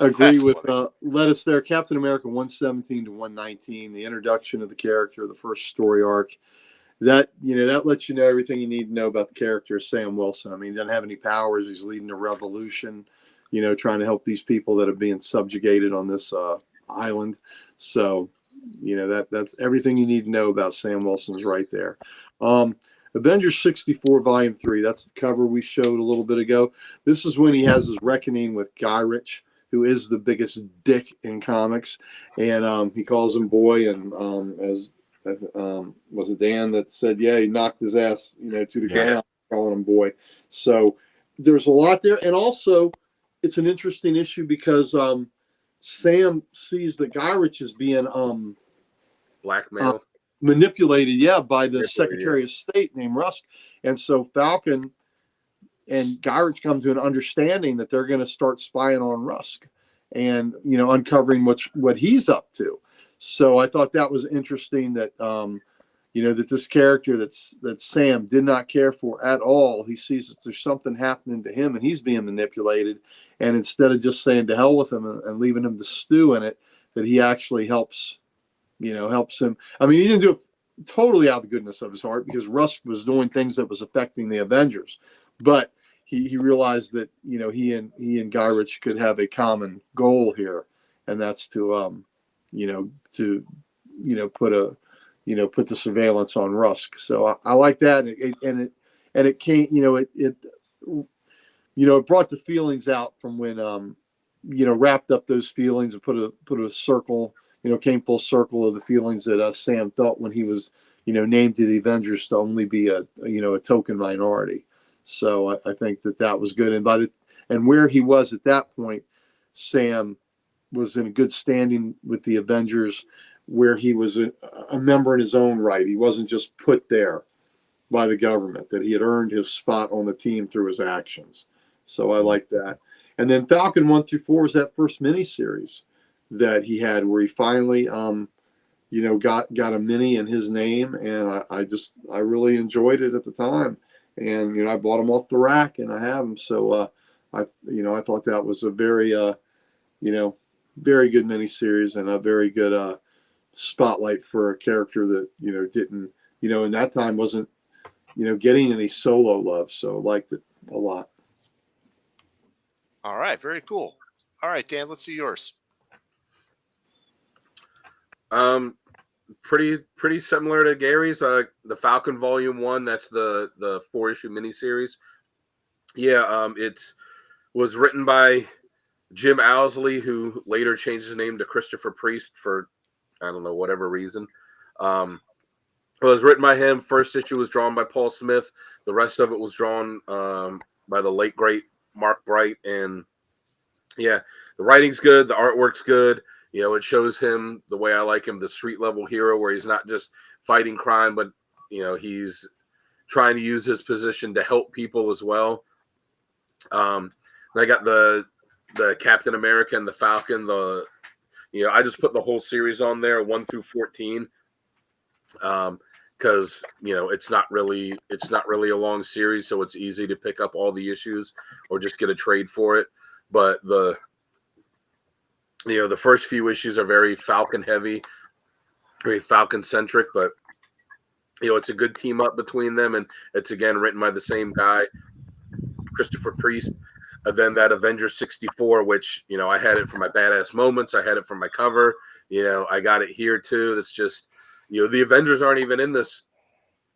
[SPEAKER 4] Agree with Lettuce there. Captain America 117 to 119, the introduction of the character, the first story arc. That lets you know everything you need to know about the character of Sam Wilson. I mean, he doesn't have any powers. He's leading a revolution, trying to help these people that are being subjugated on this island. So, that's everything you need to know about Sam Wilson's right there. Avengers 64 Volume 3. That's the cover we showed a little bit ago. This is when he has his reckoning with Guy Ritchie, who is the biggest dick in comics, and he calls him boy. And as was it Dan that said, yeah, he knocked his ass, to the ground, calling him boy. So there's a lot there, and also it's an interesting issue because Sam sees that Guy Ritchie is being
[SPEAKER 3] blackmail.
[SPEAKER 4] Manipulated, by the Secretary of State named Rusk. And so Falcon and Guy Ritchie come to an understanding that they're going to start spying on Rusk and, uncovering what he's up to. So I thought that was interesting that, that this character that Sam did not care for at all, he sees that there's something happening to him and he's being manipulated. And instead of just saying to hell with him and leaving him to stew in it, that he actually helps him. I mean, he didn't do it totally out of the goodness of his heart because Rusk was doing things that was affecting the Avengers, but he realized that he and Guy Ritchie could have a common goal here, and that's to put the surveillance on Rusk. So I like that, and it came it brought the feelings out from when wrapped up those feelings and put a circle. Came full circle of the feelings that Sam felt when he was, named to the Avengers to only be a token minority. So I think that was good. And where he was at that point, Sam was in a good standing with the Avengers, where he was a member in his own right. He wasn't just put there by the government, that he had earned his spot on the team through his actions. So I like that. And then Falcon 1 through 4 was that first miniseries that he had, where he finally got a mini in his name, and I really enjoyed it at the time, and I bought them off the rack and I have them. So I thought that was a very very good miniseries and a very good spotlight for a character that didn't in that time wasn't getting any solo love. So I liked it a lot.
[SPEAKER 1] All right, very cool. All right, Dan, let's see yours.
[SPEAKER 3] Pretty similar to Gary's. The Falcon Volume 1. That's the 4-issue miniseries. Yeah, it was written by Jim Owsley, who later changed his name to Christopher Priest for I don't know whatever reason. It was written by him. First issue was drawn by Paul Smith. The rest of it was drawn by the late great Mark Bright. And yeah, the writing's good. The artwork's good. It shows him the way I like him, the street level hero, where he's not just fighting crime, but, he's trying to use his position to help people as well. I got the Captain America and the Falcon, I just put the whole series on there, 1 through 14. Because, it's not really a long series, so it's easy to pick up all the issues or just get a trade for it. But the first few issues are very Falcon heavy, very Falcon centric, but it's a good team up between them, and it's again written by the same guy, Christopher Priest. And then that Avengers 64, which, you know, I had it for my badass moments. I had it for my cover. You know, I got it here too. That's just, you know, the Avengers aren't even in this,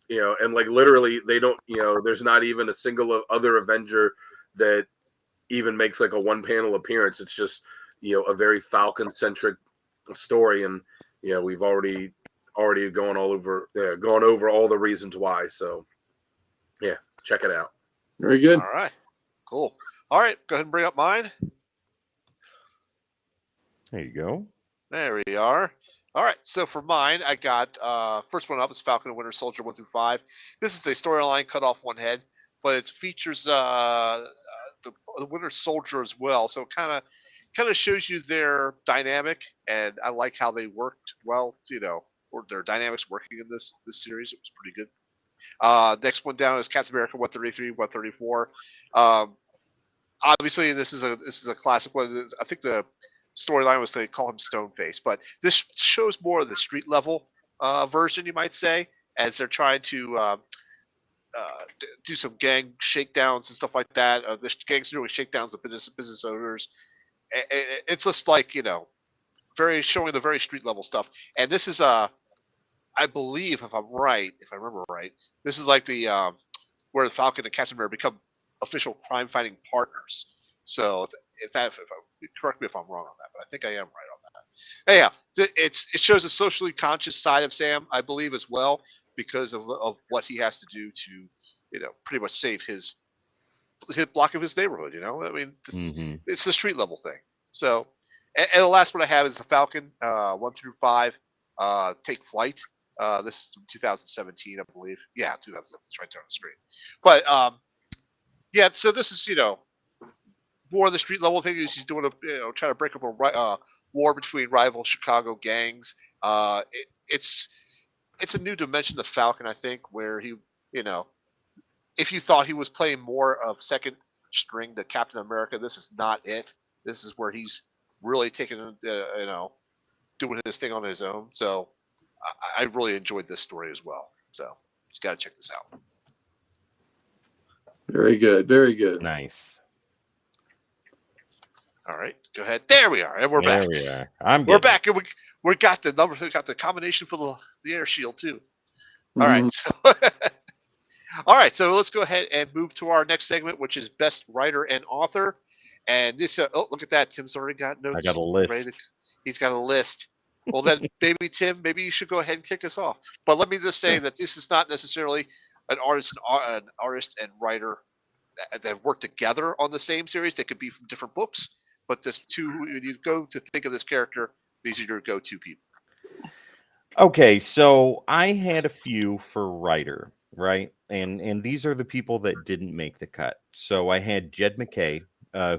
[SPEAKER 3] you know, and like literally they don't, you know, there's not even a single other Avenger that even makes like a one panel appearance. It's just, you know, a very Falcon centric story. And, you know, we've already gone over all the reasons why. So yeah, check it out.
[SPEAKER 4] Very good.
[SPEAKER 1] All right. Cool. All right. Go ahead and bring up mine.
[SPEAKER 2] There you go.
[SPEAKER 1] There we are. All right. So for mine, I got first one up is Falcon and Winter Soldier 1 through 5. This is the storyline cut off one head, but it features the Winter Soldier as well. So kind of shows you their dynamic, and I like how they worked well. You know, or their dynamics working in this series. It was pretty good. Next one down is Captain America 133, 134. Obviously, this is a classic one. I think the storyline was to call him Stoneface, but this shows more of the street level version, you might say, as they're trying to do some gang shakedowns and stuff like that. The gangs doing shakedowns of business owners. It's just like, you know, very showing the very street level stuff. And this is I believe, if I remember right, this is like the where the Falcon and Captain America become official crime fighting partners. So correct me if I'm wrong on that, but I think I am right on that. Yeah, it shows a socially conscious side of Sam, I believe, as well, because of what he has to do to, you know, pretty much save his block of his neighborhood. You know, I mean, it's the street level thing. So, and the last one I have is the Falcon 1 through 5. Take Flight. This is from 2017, I believe. Yeah, 2017. It's right there on the screen. But yeah, so this is, you know, more of the street level thing. He's doing trying to break up a war between rival Chicago gangs. It's a new dimension of Falcon, I think, where he, you know, if you thought he was playing more of second string to Captain America, this is not it. This is where he's really taking, you know, doing his thing on his own. So I really enjoyed this story as well. So you got to check this out.
[SPEAKER 4] Very good. Very good.
[SPEAKER 2] Nice.
[SPEAKER 1] All right, go ahead. There we are, and we're back.
[SPEAKER 2] There we are.
[SPEAKER 1] We're back, and we got the numbers. We got the combination for the air shield too. All right, so all right, so let's go ahead and move to our next segment, which is best writer and author. And this, look at that. Tim's already got notes.
[SPEAKER 2] I got a list.
[SPEAKER 1] He's got a list. Well, then, maybe Tim, maybe you should go ahead and kick us off. But let me just say that this is not necessarily an artist and writer that work together on the same series. They could be from different books, but this when you go to think of this character, these are your go-to people.
[SPEAKER 2] Okay, so I had a few for writer, right? And these are the people that didn't make the cut. So I had Jed McKay,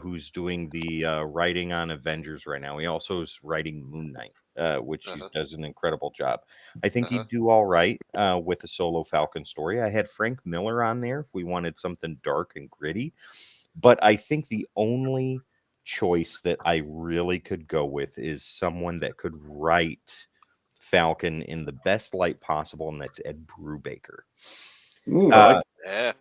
[SPEAKER 2] who's doing the writing on Avengers right now. He also is writing Moon Knight, which he does an incredible job. I think he'd do all right with a solo Falcon story. I had Frank Miller on there if we wanted something dark and gritty. But I think the only choice that I really could go with is someone that could write Falcon in the best light possible, and that's Ed Brubaker.
[SPEAKER 4] Ooh,
[SPEAKER 1] Yeah.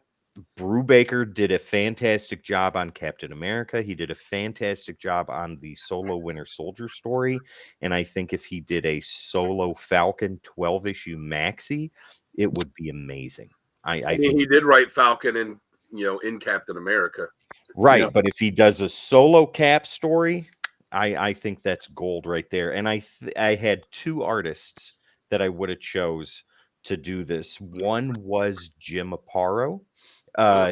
[SPEAKER 2] Brubaker did a fantastic job on Captain America. He did a fantastic job on the solo Winter Soldier story. And I think if he did a solo Falcon 12-issue maxi, it would be amazing. I think
[SPEAKER 3] he did write Falcon in Captain America.
[SPEAKER 2] Right.
[SPEAKER 4] Yeah.
[SPEAKER 2] But if he does a solo Cap story, I think that's gold right there. And I had two artists that I would have chose to do this. One was Jim Aparo.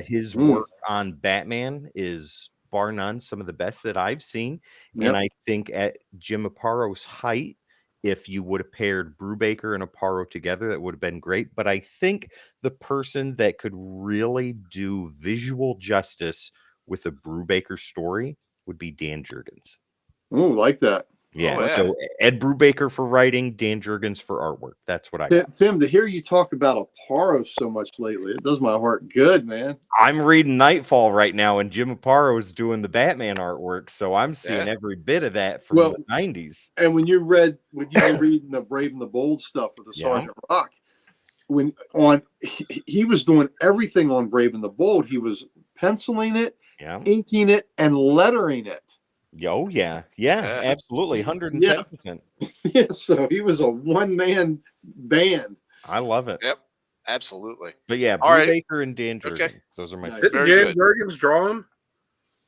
[SPEAKER 2] His work on Batman is bar none some of the best that I've seen.
[SPEAKER 4] Yep.
[SPEAKER 2] And I think at Jim Aparo's height, if you would have paired Brubaker and Aparo together, that would have been great. But I think the person that could really do visual justice with a Brubaker story would be Dan Jurgens.
[SPEAKER 4] Ooh, like that.
[SPEAKER 2] Yeah,
[SPEAKER 1] Oh, yeah.
[SPEAKER 2] so Ed Brubaker for writing, Dan Jurgens for artwork. That's what I got.
[SPEAKER 4] Tim, to hear you talk about Aparo so much lately, it does my heart good, man.
[SPEAKER 2] I'm reading Nightfall right now, and Jim Aparo is doing the Batman artwork, so I'm seeing
[SPEAKER 1] Yeah.
[SPEAKER 2] every bit of that from
[SPEAKER 4] Well,
[SPEAKER 2] the 90s.
[SPEAKER 4] And when you were reading the Brave and the Bold stuff with the
[SPEAKER 2] Yeah.
[SPEAKER 4] Sergeant Rock, he was doing everything on Brave and the Bold. He was penciling it,
[SPEAKER 2] Yeah.
[SPEAKER 4] inking it, and lettering it.
[SPEAKER 2] Oh, yeah. Yeah, absolutely. 110%.
[SPEAKER 4] Yeah, so he was a one-man band.
[SPEAKER 2] I love it.
[SPEAKER 1] Yep, absolutely.
[SPEAKER 2] But yeah,
[SPEAKER 1] All right.
[SPEAKER 2] Brubaker and Dan Jurgens.
[SPEAKER 1] Okay.
[SPEAKER 2] Those are my
[SPEAKER 4] Nice.
[SPEAKER 2] favorites.
[SPEAKER 3] Didn't
[SPEAKER 1] Very
[SPEAKER 3] Dan
[SPEAKER 1] good.
[SPEAKER 3] Jurgens draw him?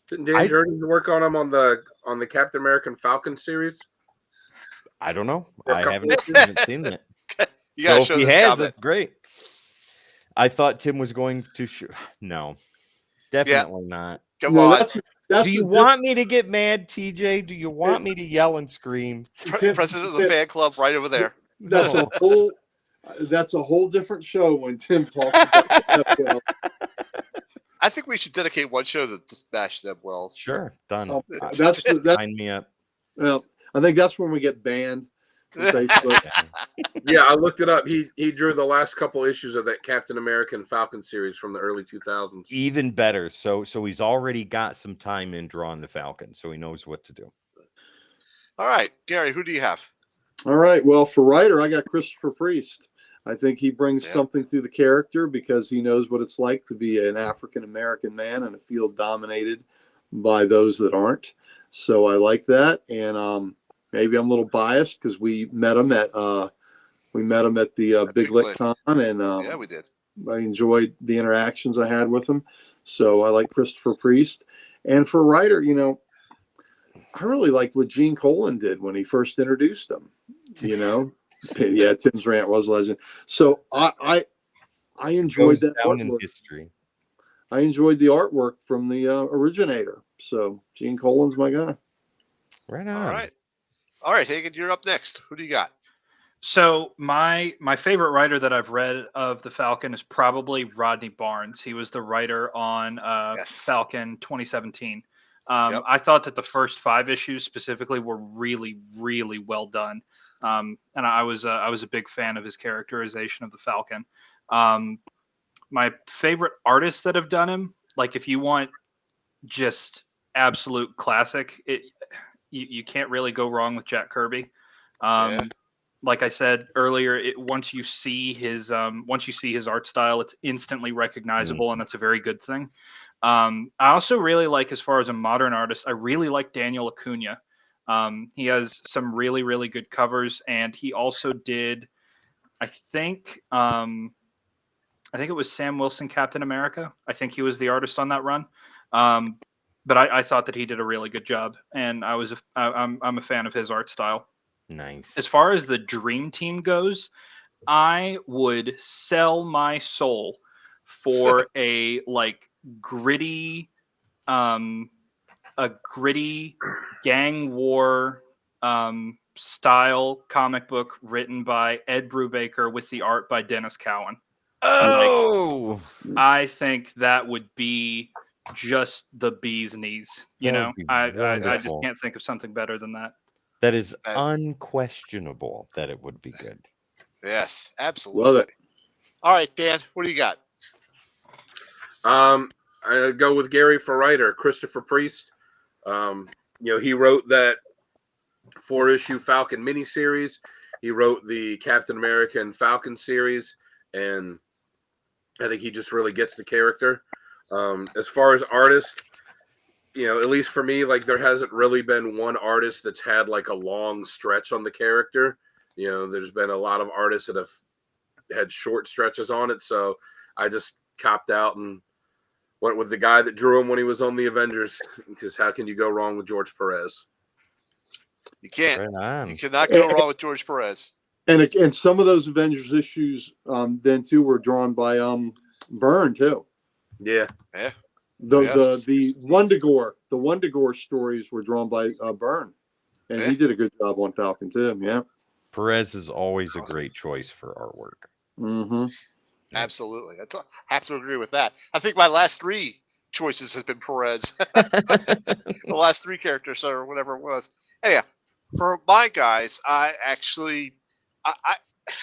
[SPEAKER 3] Didn't Dan
[SPEAKER 2] I-
[SPEAKER 3] Jurgens work on him on the Captain American Falcon series?
[SPEAKER 2] I don't know.
[SPEAKER 3] For a
[SPEAKER 2] I
[SPEAKER 3] couple
[SPEAKER 2] haven't
[SPEAKER 3] issues?
[SPEAKER 2] seen that.
[SPEAKER 1] You
[SPEAKER 2] So
[SPEAKER 1] gotta
[SPEAKER 2] if
[SPEAKER 1] show
[SPEAKER 2] he
[SPEAKER 1] this
[SPEAKER 2] has,
[SPEAKER 1] comment.
[SPEAKER 2] that's great. I thought Tim was going to No, definitely not.
[SPEAKER 1] Come
[SPEAKER 4] No,
[SPEAKER 1] on,
[SPEAKER 4] that's
[SPEAKER 2] Do you
[SPEAKER 4] the
[SPEAKER 2] want me to get mad, TJ? Do you want me to yell and scream?
[SPEAKER 1] President of the fan club, right over there.
[SPEAKER 4] That's
[SPEAKER 2] No.
[SPEAKER 4] that's a whole different show when Tim talks about that.
[SPEAKER 1] I think we should dedicate one show to just bash Zeb Wells.
[SPEAKER 2] Sure, done.
[SPEAKER 4] Oh, that's
[SPEAKER 2] Sign me up.
[SPEAKER 4] well, I think that's when we get banned from Facebook.
[SPEAKER 3] Yeah, I looked it up. He drew the last couple issues of that Captain American Falcon series from the early 2000s.
[SPEAKER 2] Even better. So he's already got some time in drawing the Falcon, so he knows what to do.
[SPEAKER 1] All right, Gary, who do you have?
[SPEAKER 4] All right. Well, for writer, I got Christopher Priest. I think he brings something to the character because he knows what it's like to be an African American man in a field dominated by those that aren't. So I like that, and maybe I'm a little biased because we met him at the Big Lit Con, and
[SPEAKER 1] Yeah, we did.
[SPEAKER 4] I enjoyed the interactions I had with him. So I like Christopher Priest. And for writer, I really liked what Gene Colan did when he first introduced him. Yeah, Tim's rant was legend. So I enjoyed
[SPEAKER 2] Goes
[SPEAKER 4] that
[SPEAKER 2] down in
[SPEAKER 4] artwork.
[SPEAKER 2] history.
[SPEAKER 4] I enjoyed the artwork from the originator. So Gene Colan's my guy.
[SPEAKER 2] Right on.
[SPEAKER 1] All right, Hagen, you're up next. Who do you got?
[SPEAKER 5] So my favorite writer that I've read of the Falcon is probably Rodney Barnes. He was the writer on
[SPEAKER 1] Yes.
[SPEAKER 5] Falcon 2017.
[SPEAKER 1] Yep.
[SPEAKER 5] I thought that the first 5 issues specifically were really, really well done. And I was a big fan of his characterization of the Falcon. My favorite artists that have done him, like if you want just absolute classic, you can't really go wrong with Jack Kirby. Like I said earlier, once you see his art style, it's instantly recognizable, and that's a very good thing. I also really like, as far as a modern artist, I really like Daniel Acuna. He has some really, really good covers, and he also did, I think it was Sam Wilson, Captain America. I think he was the artist on that run. But I thought that he did a really good job, and I'm a fan of his art style.
[SPEAKER 2] Nice.
[SPEAKER 5] As far as the dream team goes, I would sell my soul for a gritty gang war style comic book written by Ed Brubaker with the art by Dennis Cowan.
[SPEAKER 2] Oh,
[SPEAKER 5] I think that would be just the bee's knees. I just can't think of something better than that.
[SPEAKER 2] That is unquestionable that it would be good.
[SPEAKER 1] Yes, absolutely.
[SPEAKER 4] Love it.
[SPEAKER 1] All right, Dan, what do you got?
[SPEAKER 3] I go with Gary for writer, Christopher Priest. He wrote that 4-issue Falcon miniseries. He wrote the Captain American Falcon series, and I think he just really gets the character. As far as artist, at least for me, there hasn't really been one artist that's had a long stretch on the character. There's been a lot of artists that have had short stretches on it. So I just copped out and went with the guy that drew him when he was on the Avengers, because how can you go wrong with George Perez?
[SPEAKER 1] You can't.
[SPEAKER 2] Right on.
[SPEAKER 1] You cannot go wrong with George Perez.
[SPEAKER 4] And some of those Avengers issues then too were drawn by Byrne too.
[SPEAKER 3] Yeah.
[SPEAKER 4] The Wondagore stories were drawn by Byrne, and he did a good job on Falcon too. Yeah,
[SPEAKER 2] Perez is always a great choice for artwork.
[SPEAKER 4] Mm-hmm.
[SPEAKER 1] Absolutely, I have to agree with that. I think my last 3 choices have been Perez. The last 3 characters, or whatever it was. Anyhow, for my guys, I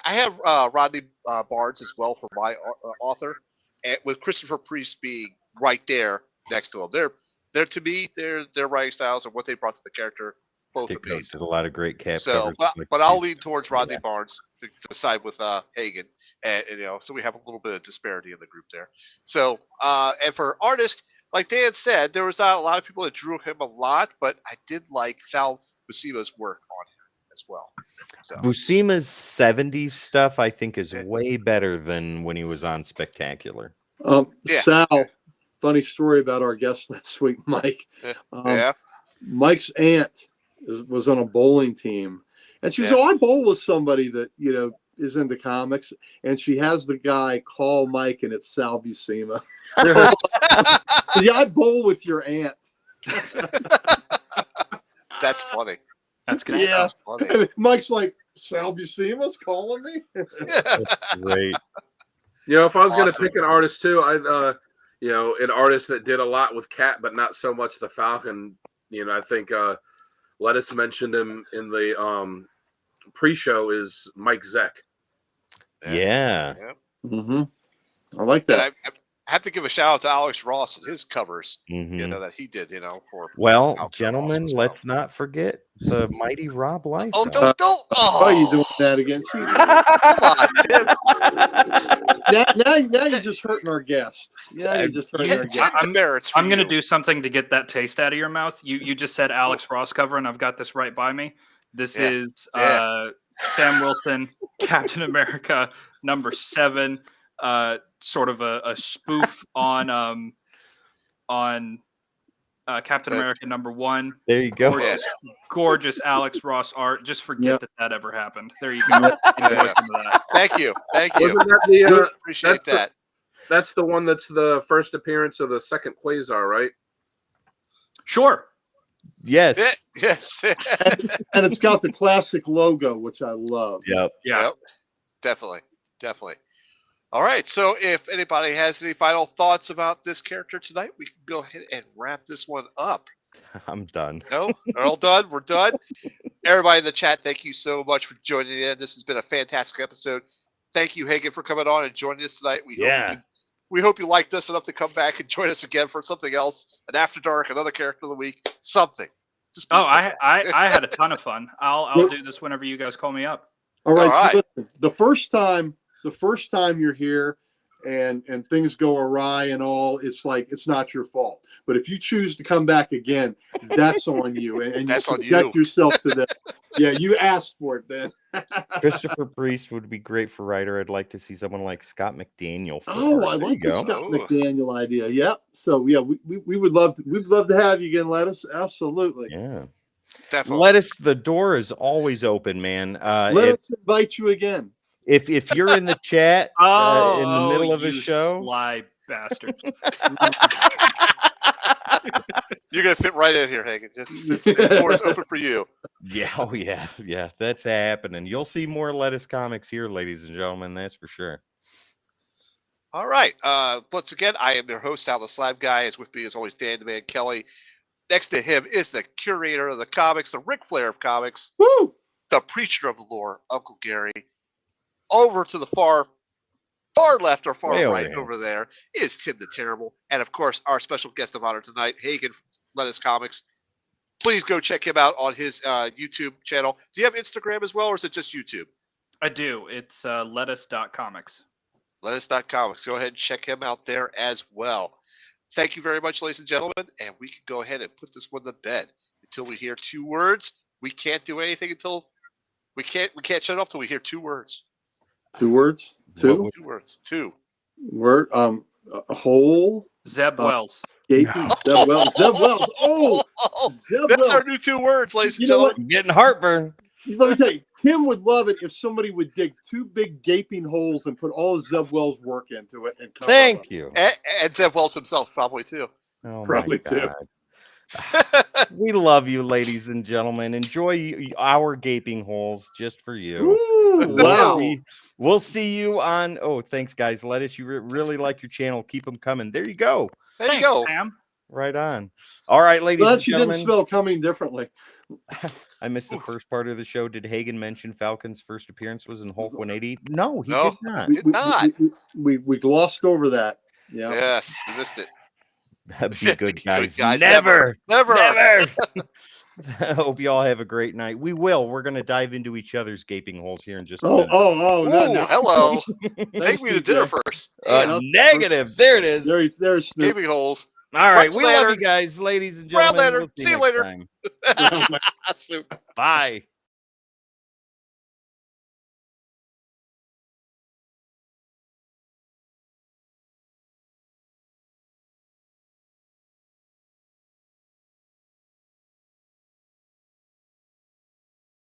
[SPEAKER 1] have Rodney Barnes as well for my author, and with Christopher Priest being right there next to him. They're to me, their writing styles and what they brought to the character, both amazing.
[SPEAKER 2] Did a lot of great cap
[SPEAKER 1] So,
[SPEAKER 2] covers.
[SPEAKER 1] but I'll lean towards Rodney Barnes to side with Hagen, and so we have a little bit of disparity in the group there. So, and for artist, like Dan said, there was not a lot of people that drew him a lot, but I did like Sal Buscema's work on him as well. So
[SPEAKER 2] Buscema's 70s stuff, I think, is
[SPEAKER 1] Yeah.
[SPEAKER 2] way better than when he was on Spectacular.
[SPEAKER 1] Yeah.
[SPEAKER 4] Sal, funny story about our guest last week, Mike.
[SPEAKER 1] yeah,
[SPEAKER 4] Mike's aunt was on a bowling team, and she was,
[SPEAKER 1] Yeah.
[SPEAKER 4] I bowl with somebody that, is into comics, and she has the guy call Mike, and it's Sal Buscema. Yeah, I bowl with your aunt.
[SPEAKER 1] that's funny.
[SPEAKER 5] That's good.
[SPEAKER 4] Yeah.
[SPEAKER 1] That's funny.
[SPEAKER 4] Mike's like, Sal Buscema's calling me?
[SPEAKER 2] Great.
[SPEAKER 3] If I was going to
[SPEAKER 1] Awesome.
[SPEAKER 3] pick an artist too, an artist that did a lot with Cat, but not so much the Falcon. I think Lettuce mentioned him in the pre-show is Mike Zeck.
[SPEAKER 2] Yeah.
[SPEAKER 4] Mm-hmm. I like
[SPEAKER 1] And
[SPEAKER 4] that.
[SPEAKER 1] I have to give a shout out to Alex Ross and his covers,
[SPEAKER 2] Mhm.
[SPEAKER 1] that he did, for
[SPEAKER 2] Well,
[SPEAKER 1] Falcon
[SPEAKER 2] gentlemen,
[SPEAKER 1] as well.
[SPEAKER 2] let's not forget the mighty Rob Liefeld.
[SPEAKER 1] Oh, don't!
[SPEAKER 4] Why are you doing that again? See, now you're just hurting our guest. Yeah, you're just hurting our guest.
[SPEAKER 5] I'm going to do something to get that taste out of your mouth. You just said Alex Ross cover, and I've got this right by me. This
[SPEAKER 1] Yeah.
[SPEAKER 5] is Sam Wilson, Captain America #7, sort of a spoof on Captain America #1.
[SPEAKER 2] There you go.
[SPEAKER 5] Gorgeous Alex Ross art. Just forget
[SPEAKER 4] Yep.
[SPEAKER 5] that ever happened. There you go. Enjoy some of that.
[SPEAKER 1] Thank you.
[SPEAKER 3] Wasn't that
[SPEAKER 1] Appreciate that.
[SPEAKER 3] that's the one that's the first appearance of the second Quasar, right?
[SPEAKER 5] Sure.
[SPEAKER 2] Yes.
[SPEAKER 1] Yes.
[SPEAKER 4] And it's got the classic logo, which I love.
[SPEAKER 2] Yep.
[SPEAKER 5] Yeah.
[SPEAKER 1] Yep. Definitely. All right. So if anybody has any final thoughts about this character tonight, we can go ahead and wrap this one up.
[SPEAKER 2] I'm done.
[SPEAKER 1] No? We're all done? We're done? Everybody in the chat, thank you so much for joining in. This has been a fantastic episode. Thank you, Hagen, for coming on and joining us tonight. We hope you liked us enough to come back and join us again for something else, an After Dark, another character of the week, something. Just please come back.
[SPEAKER 5] I had a ton of fun. I'll do this whenever you guys call me up.
[SPEAKER 4] All right.
[SPEAKER 1] All
[SPEAKER 4] So
[SPEAKER 1] right.
[SPEAKER 4] listen, the first time you're here and things go awry and all, it's not your fault. But if you choose to come back again, that's on you. And
[SPEAKER 1] That's
[SPEAKER 4] you
[SPEAKER 1] on
[SPEAKER 4] subject
[SPEAKER 1] you.
[SPEAKER 4] yourself to that. Yeah, you asked for it, Ben.
[SPEAKER 2] Christopher Priest would be great for writer. I'd like to see someone like Scott McDaniel. For
[SPEAKER 4] Oh,
[SPEAKER 2] art.
[SPEAKER 4] I
[SPEAKER 2] There
[SPEAKER 4] like
[SPEAKER 2] you
[SPEAKER 4] the
[SPEAKER 2] go.
[SPEAKER 4] Scott
[SPEAKER 1] Oh.
[SPEAKER 4] McDaniel idea. Yeah. So yeah, we would love to have you again, Lettuce. Absolutely.
[SPEAKER 2] Yeah.
[SPEAKER 1] Definitely.
[SPEAKER 2] Lettuce, the door is always open, man.
[SPEAKER 4] Let us invite you again.
[SPEAKER 2] If you're in the chat in the middle of a
[SPEAKER 5] you
[SPEAKER 2] show,
[SPEAKER 5] sly bastard.
[SPEAKER 1] You're going to fit right in here, Hagen. The door's open for you.
[SPEAKER 2] yeah, that's happening. You'll see more Lettuce comics here, ladies and gentlemen. That's for sure.
[SPEAKER 1] All right. Once again, I am your host, Sal the Slab Guy. As with me, as always, Dan the Man Kelly. Next to him is the curator of the comics, the Ric Flair of comics,
[SPEAKER 4] Woo!
[SPEAKER 1] the preacher of the lore, Uncle Gary. Over to the far left or far
[SPEAKER 2] Way over
[SPEAKER 1] right
[SPEAKER 2] here.
[SPEAKER 1] over there is Tim the Terrible. And of course, our special guest of honor tonight, Hagen from Lettuce Comics. Please go check him out on his YouTube channel. Do you have Instagram as well, or is it just YouTube?
[SPEAKER 5] I do. It's lettuce.comics.
[SPEAKER 1] Lettuce.comics. Go ahead and check him out there as well. Thank you very much, ladies and gentlemen. And we can go ahead and put this one to bed. Until we hear 2 words, we can't do anything until we can't shut it off until we hear 2 words.
[SPEAKER 4] 2 words.
[SPEAKER 2] What
[SPEAKER 4] 2
[SPEAKER 2] would-
[SPEAKER 1] 2 words. 2.
[SPEAKER 4] word. A whole
[SPEAKER 5] Zeb Wells.
[SPEAKER 4] gaping. Zeb Wells. Zeb Wells. Oh, Zeb
[SPEAKER 1] That's
[SPEAKER 4] Wells.
[SPEAKER 1] our new 2 words, ladies and
[SPEAKER 4] You know
[SPEAKER 1] gentlemen.
[SPEAKER 4] what?
[SPEAKER 2] I'm getting heartburn.
[SPEAKER 4] Let me tell you, Tim would love it if somebody would dig 2 big gaping holes and put all of Zeb Wells' work into it. And cover
[SPEAKER 2] Thank
[SPEAKER 4] up.
[SPEAKER 2] you.
[SPEAKER 1] And Zeb Wells himself, probably too.
[SPEAKER 2] Oh, my
[SPEAKER 4] Probably too.
[SPEAKER 2] God. We love you, ladies and gentlemen. Enjoy our gaping holes just for you.
[SPEAKER 4] Woo, wow.
[SPEAKER 2] We'll see you on. Oh, thanks, guys. Lettuce, you really like your channel. Keep them coming. There you go.
[SPEAKER 1] There you
[SPEAKER 5] Thanks,
[SPEAKER 1] go.
[SPEAKER 5] Pam.
[SPEAKER 2] Right on. All right, ladies
[SPEAKER 4] Well,
[SPEAKER 2] and
[SPEAKER 4] that you didn't
[SPEAKER 2] gentlemen.
[SPEAKER 4] spell coming differently.
[SPEAKER 2] I missed the first part of the show. Did Hagen mention Falcon's first appearance was in Hulk 180? No, he
[SPEAKER 1] No.
[SPEAKER 2] did not.
[SPEAKER 1] Did not.
[SPEAKER 4] We glossed over that. Yeah.
[SPEAKER 1] Yes, you missed it.
[SPEAKER 2] Be good, guys.
[SPEAKER 1] guys.
[SPEAKER 2] Never.
[SPEAKER 1] Never.
[SPEAKER 2] I hope you all have a great night. We will. We're going to dive into each other's gaping holes here in just a
[SPEAKER 4] Oh,
[SPEAKER 2] minute.
[SPEAKER 4] no,
[SPEAKER 1] Ooh,
[SPEAKER 4] no.
[SPEAKER 1] hello.
[SPEAKER 4] Thanks,
[SPEAKER 1] Take me to dinner
[SPEAKER 4] TJ.
[SPEAKER 1] first.
[SPEAKER 2] Negative. There it is.
[SPEAKER 4] There's Snoop.
[SPEAKER 1] Gaping holes.
[SPEAKER 2] All right.
[SPEAKER 1] Much
[SPEAKER 2] We love
[SPEAKER 1] later.
[SPEAKER 2] you guys, ladies and
[SPEAKER 1] Brad
[SPEAKER 2] gentlemen.
[SPEAKER 1] later.
[SPEAKER 2] We'll see
[SPEAKER 1] See you
[SPEAKER 2] next
[SPEAKER 1] later.
[SPEAKER 2] time.
[SPEAKER 1] That's super.
[SPEAKER 2] Bye.